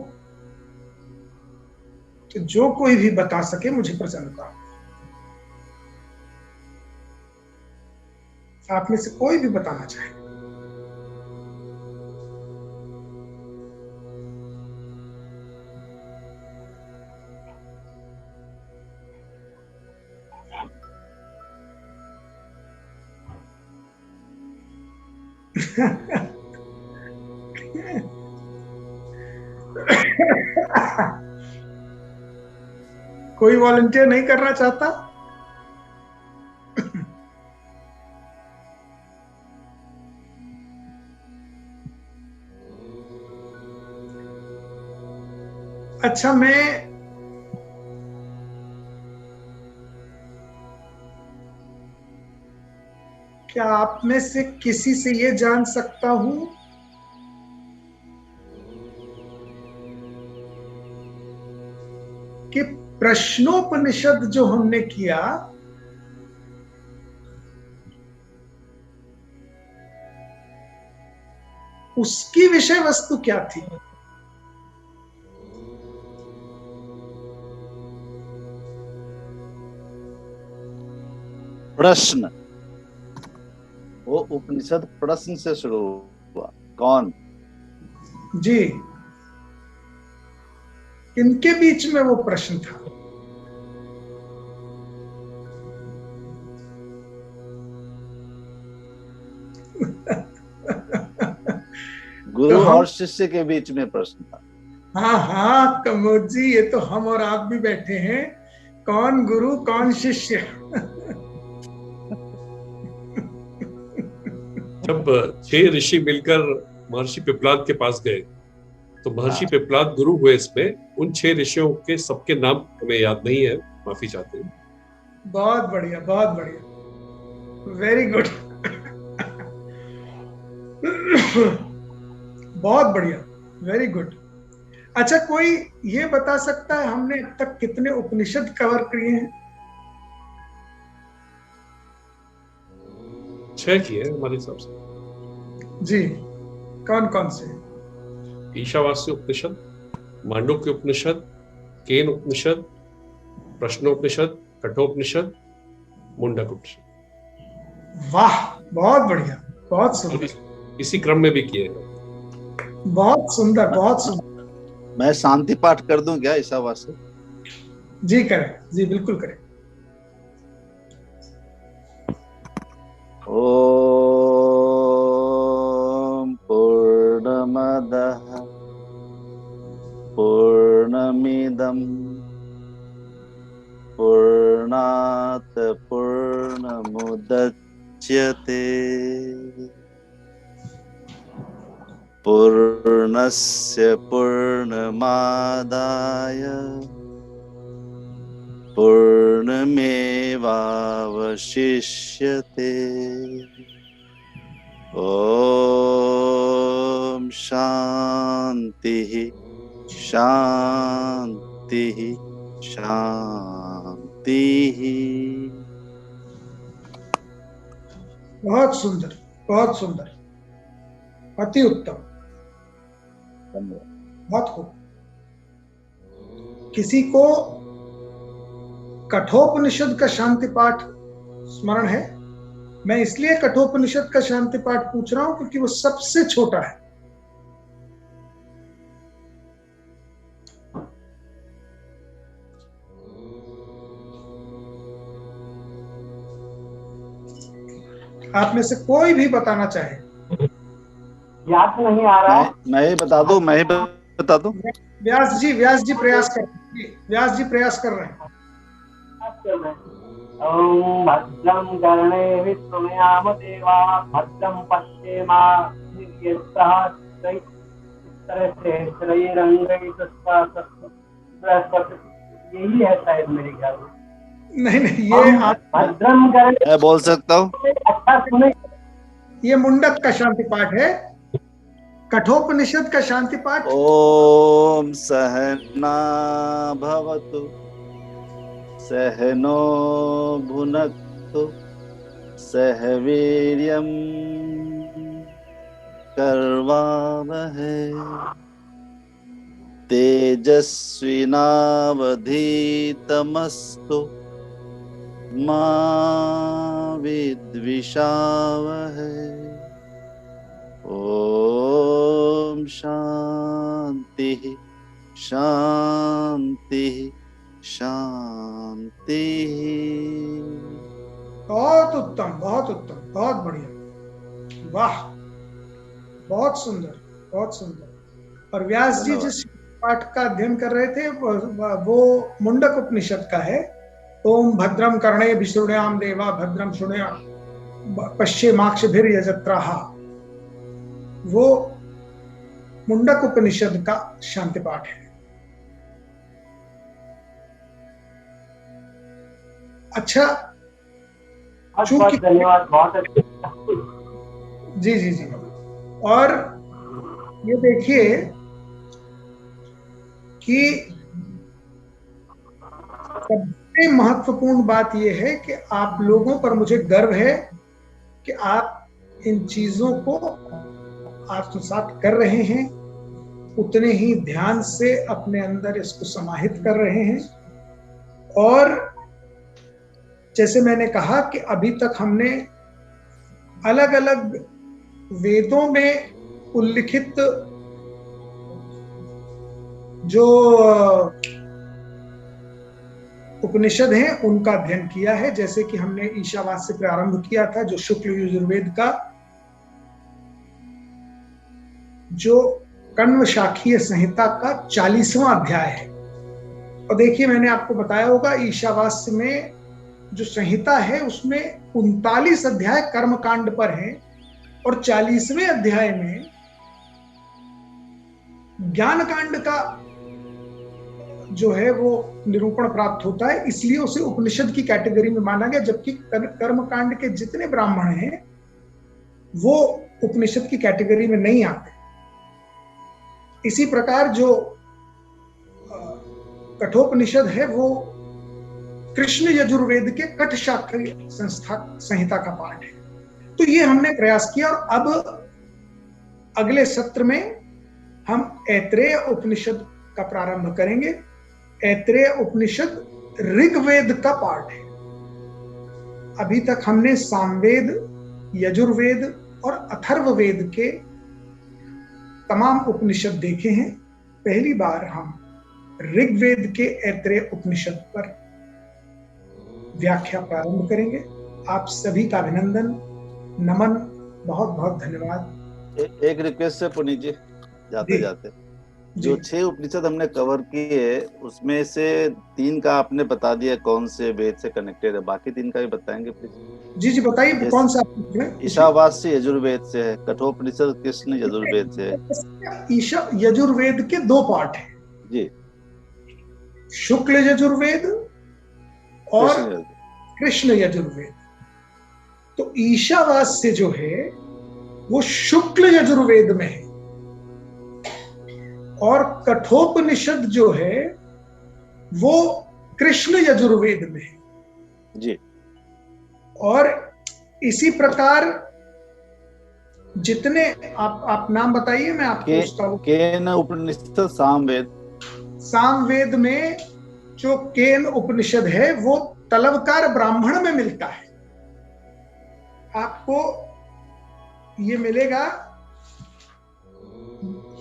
तो जो कोई भी बता सके, मुझे प्रसन्नता। आप में से कोई भी बताना चाहे। कोई वॉलंटियर नहीं करना चाहता? अच्छा, मैं क्या आप में से किसी से ये जान सकता हूं कि प्रश्नोपनिषद जो हमने किया, उसकी विषय वस्तु क्या थी? प्रश्न। वो उपनिषद प्रश्न से शुरू हुआ। कौन? जी, इनके बीच में वो प्रश्न था। गुरु और शिष्य के बीच में प्रश्न था। हाँ हाँ कमोद जी, ये तो हम और आप भी बैठे हैं। कौन गुरु कौन शिष्य? जब 6 ऋषि मिलकर महर्षि पिपलाद के पास गए, तो महर्षि पिपलाद गुरु हुए। इसमें उन 6 ऋषियों के सबके नाम हमें याद नहीं है, माफी चाहते हैं। बहुत बढ़िया, बहुत बढ़िया, वेरी गुड। बहुत बढ़िया, वेरी गुड। अच्छा, कोई ये बता सकता है हमने अब तक कितने उपनिषद कवर किए हैं? 6 किए हैं हमारे हिसाब से। जी, कौन कौन से? ईशावास्य उपनिषद, मांडुक्य उपनिषद, केन उपनिषद, प्रश्नोपनिषद, कठोपनिषद, मुंडक उपनिषद। वाह, बहुत बढ़िया, बहुत सुंदर। इसी क्रम में भी किए हैं। बहुत सुंदर, बहुत सुंदर। मैं शांति पाठ कर दूं क्या ईशावास्य से? जी करें, जी बिल्कुल करें। ओम पूर्णमदः पूर्णमिदं पूर्णात् पूर्णमुदच्यते पूर्णस्य पूर्णमादाय पूर्णमेवावशिष्यते। ओम शांति शांति शांति। बहुत सुंदर, बहुत सुंदर, अति उत्तम, बहुत खूब। किसी को कठोपनिषद का शांति पाठ स्मरण है? मैं इसलिए कठोपनिषद का शांति पाठ पूछ रहा हूं क्योंकि वो सबसे छोटा है। आप में से कोई भी बताना चाहे। याद नहीं आ रहा है। मैं ही बता दूं, मैं ही बता दूं। व्यास जी प्रयास कर रहे हैं। व्यास जी प्रयास कर रहे हैं। ओम भद्रं कर्णे विष्णुयाम देवा भद्रं पश्येमाक्षभिर्यजत्राः यही है शायद मेरे ख्याल में। नहीं, ये भद्रं कर्णे, मैं बोल सकता हूँ। अच्छा सुने, ये मुंडक का शांति पाठ है। कठोपनिषद का शांति पाठ ओम सहना भवतु सहनो भुनक्तु सह वीर्यं कर्वावहै तेजस्विनावधीतमस्तु मा विद्विषावहै। ओम शांति शांति शांति। बहुत उत्तम, बहुत उत्तम, बहुत बढ़िया, वाह, बहुत सुंदर, बहुत सुंदर। और व्यास जी जिस पाठ का अध्ययन कर रहे थे वो मुंडक उपनिषद का है। ओम भद्रम कर्णे विष्णुयाम देवा भद्रम शृणुयाम पश्येमाक्षभिर्यजत्राः, वो मुंडक उपनिषद का शांति पाठ है। अच्छा, बहुत धन्यवाद, बहुत अच्छा। जी जी जी। और ये देखिए कि सबसे महत्वपूर्ण बात यह है कि आप लोगों पर मुझे गर्व है कि आप इन चीजों को आत्मसात कर रहे हैं, उतने ही ध्यान से अपने अंदर इसको समाहित कर रहे हैं। और जैसे मैंने कहा कि अभी तक हमने अलग अलग वेदों में उल्लिखित जो उपनिषद हैं उनका अध्ययन किया है। जैसे कि हमने ईशावास्य से प्रारंभ किया था, जो शुक्ल यजुर्वेद का जो कण्व शाखीय संहिता का 40वां अध्याय है। और देखिए, मैंने आपको बताया होगा ईशावास्य में जो संहिता है उसमें 39 अध्याय कर्मकांड पर हैं और 40वें अध्याय में ज्ञान कांड का जो है वो निरूपण प्राप्त होता है, इसलिए उसे उपनिषद की कैटेगरी में माना गया। जबकि कर्मकांड के जितने ब्राह्मण हैं वो उपनिषद की कैटेगरी में नहीं आते। इसी प्रकार जो कठोपनिषद है वो कृष्ण यजुर्वेद के कठ शाखीय संहिता का पाठ है। तो ये हमने प्रयास किया। और अब अगले सत्र में हम ऐत्रेय उपनिषद का प्रारंभ करेंगे। ऐत्रेय उपनिषद ऋग्वेद का पार्ट है। अभी तक हमने सामवेद, यजुर्वेद और अथर्ववेद के तमाम उपनिषद देखे हैं। पहली बार हम ऋग्वेद के ऐत्रेय उपनिषद पर व्याख्या प्रारंभ करेंगे। आप सभी का अभिनंदन, नमन, बहुत बहुत धन्यवाद। एक रिक्वेस्ट है पुनीत जी, जाते जाते जो 6 उपनिषद हमने कवर किए उसमें से 3 का आपने बता दिया कौन से वेद से कनेक्टेड है, बाकी 3 का भी बताएंगे प्लीज। जी बताइए कौन सा? ईशावास्य यजुर्वेद से है, कठोपनिषद कृष्ण यजुर्वेद से है। ईशा यजुर्वेद के 2 पार्ट हैं जी, शुक्ल यजुर्वेद और कृष्ण यजुर्वेद। तो ईशावास्य जो है वो शुक्ल यजुर्वेद में है और कठोपनिषद जो है वो कृष्ण यजुर्वेद में है जी। और इसी प्रकार जितने आप नाम बताइए, मैं आपको उसका केन उपनिषद सामवेद। सामवेद में जो केन उपनिषद है वो तलवकार ब्राह्मण में मिलता है, आपको ये मिलेगा।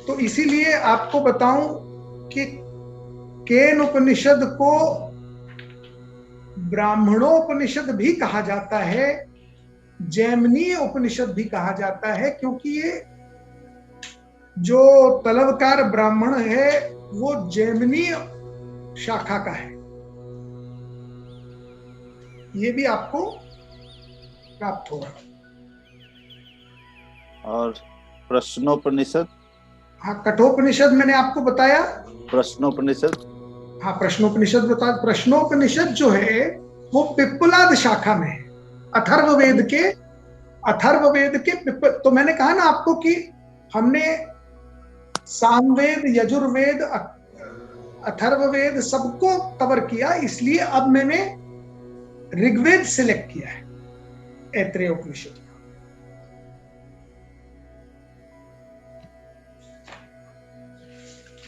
तो इसीलिए आपको बताऊं कि केन उपनिषद को ब्राह्मणोपनिषद भी कहा जाता है, जैमिनीय उपनिषद भी कहा जाता है, क्योंकि ये जो तलवकार ब्राह्मण है वो जैमिनीय शाखा का है। ये भी आपको प्राप्त होगा। और प्रश्नोपनिषद? हाँ, कठोपनिषद मैंने आपको बताया। प्रश्नोपनिषद? हाँ, प्रश्नोपनिषद बता। प्रश्नोपनिषद जो है वो पिप्पलाद शाखा में है, अथर्ववेद के तो मैंने कहा ना आपको कि हमने सामवेद, यजुर्वेद, अथर्ववेद सबको कवर किया, इसलिए अब मैंने ऋग्वेद सिलेक्ट किया है, ऐत्रेय उपनिषद।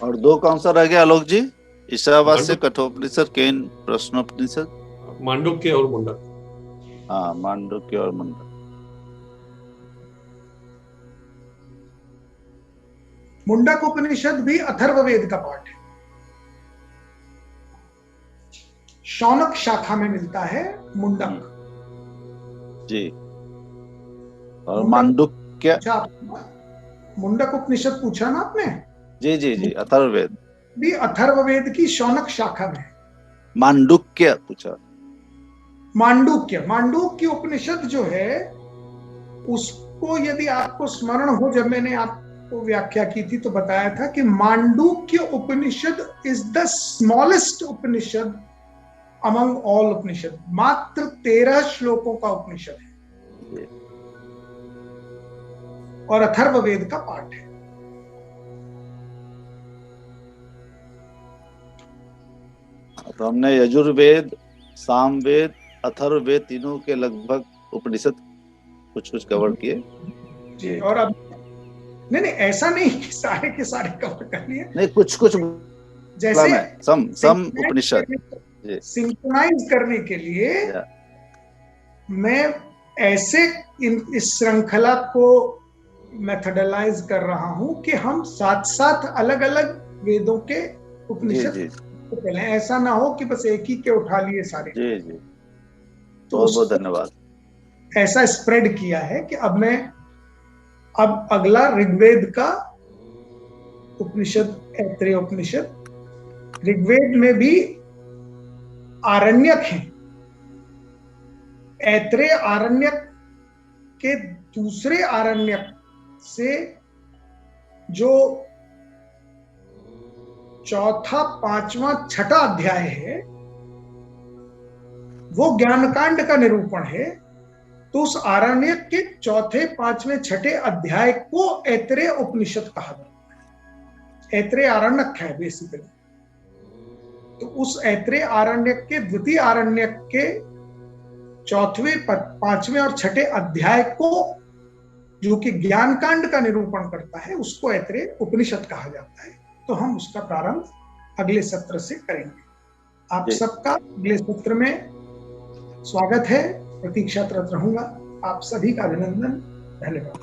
और 2 कौन सा रह गया आलोक जी? ईशावास्य, कठोपनिषद, केन, प्रश्नोपनिषद, मांडुक्य और मुंडक। हाँ, मांडुक्य और मुंडक। मुंडक उपनिषद भी अथर्ववेद का पार्ट है, शौनक शाखा में मिलता है मुंडक जी। और मांडुक्य? मुंडक उपनिषद पूछा ना आपने? जी, अथर्ववेद भी अथर्ववेद की शौनक शाखा में। मांडुक्य पूछा? मांडुक्य उपनिषद जो है उसको यदि आपको स्मरण हो, जब मैंने आपको व्याख्या की थी तो बताया था कि Mandukya Upanishad is the smallest Upanishad among all Upanishad. मात्र 13 श्लोकों का उपनिषद है और अथर्ववेद का पाठ है। तो हमने यजुर्वेद, सामवेद, अथर्ववेद तीनों के लगभग उपनिषद कुछ कवर किए जी। और अब नहीं, ऐसा नहीं कि सारे के सारे कवर कर लिए, नहीं, कुछ जैसे सम उपनिषद सिंक्रोनाइज करने के लिए मैं ऐसे इस श्रृंखला को मेथडलाइज कर रहा हूं कि हम साथ अलग अलग वेदों के उपनिषद तो पहले, ऐसा ना हो कि बस एक ही के उठा लिए सारे। जी। तो बहुत धन्यवाद। ऐसा स्प्रेड किया है कि अब अगला ऋग्वेद का उपनिषद, ऐत्रेय उपनिषद। ऋग्वेद में भी आरण्यक हैं। ऐत्रेय आरण्यक के दूसरे आरण्यक से जो चौथा, 5वां, 6ठा अध्याय है वो ज्ञानकांड का निरूपण है। तो उस आरण्यक के चौथे, 5वें, 6ठे अध्याय को ऐत्रेय उपनिषद कहा जाता है। ऐत्रेय आरण्यक है बेसिकली। तो उस ऐत्रेय आरण्यक के द्वितीय आरण्यक के चौथे, 5वें और 6ठे अध्याय को, जो कि ज्ञानकांड का निरूपण करता है, उसको ऐत्रेय उपनिषद कहा जाता है। तो हम उसका प्रारंभ अगले सत्र से करेंगे। आप सबका अगले सत्र में स्वागत है, प्रतीक्षारत रहूंगा। आप सभी का अभिनंदन, धन्यवाद।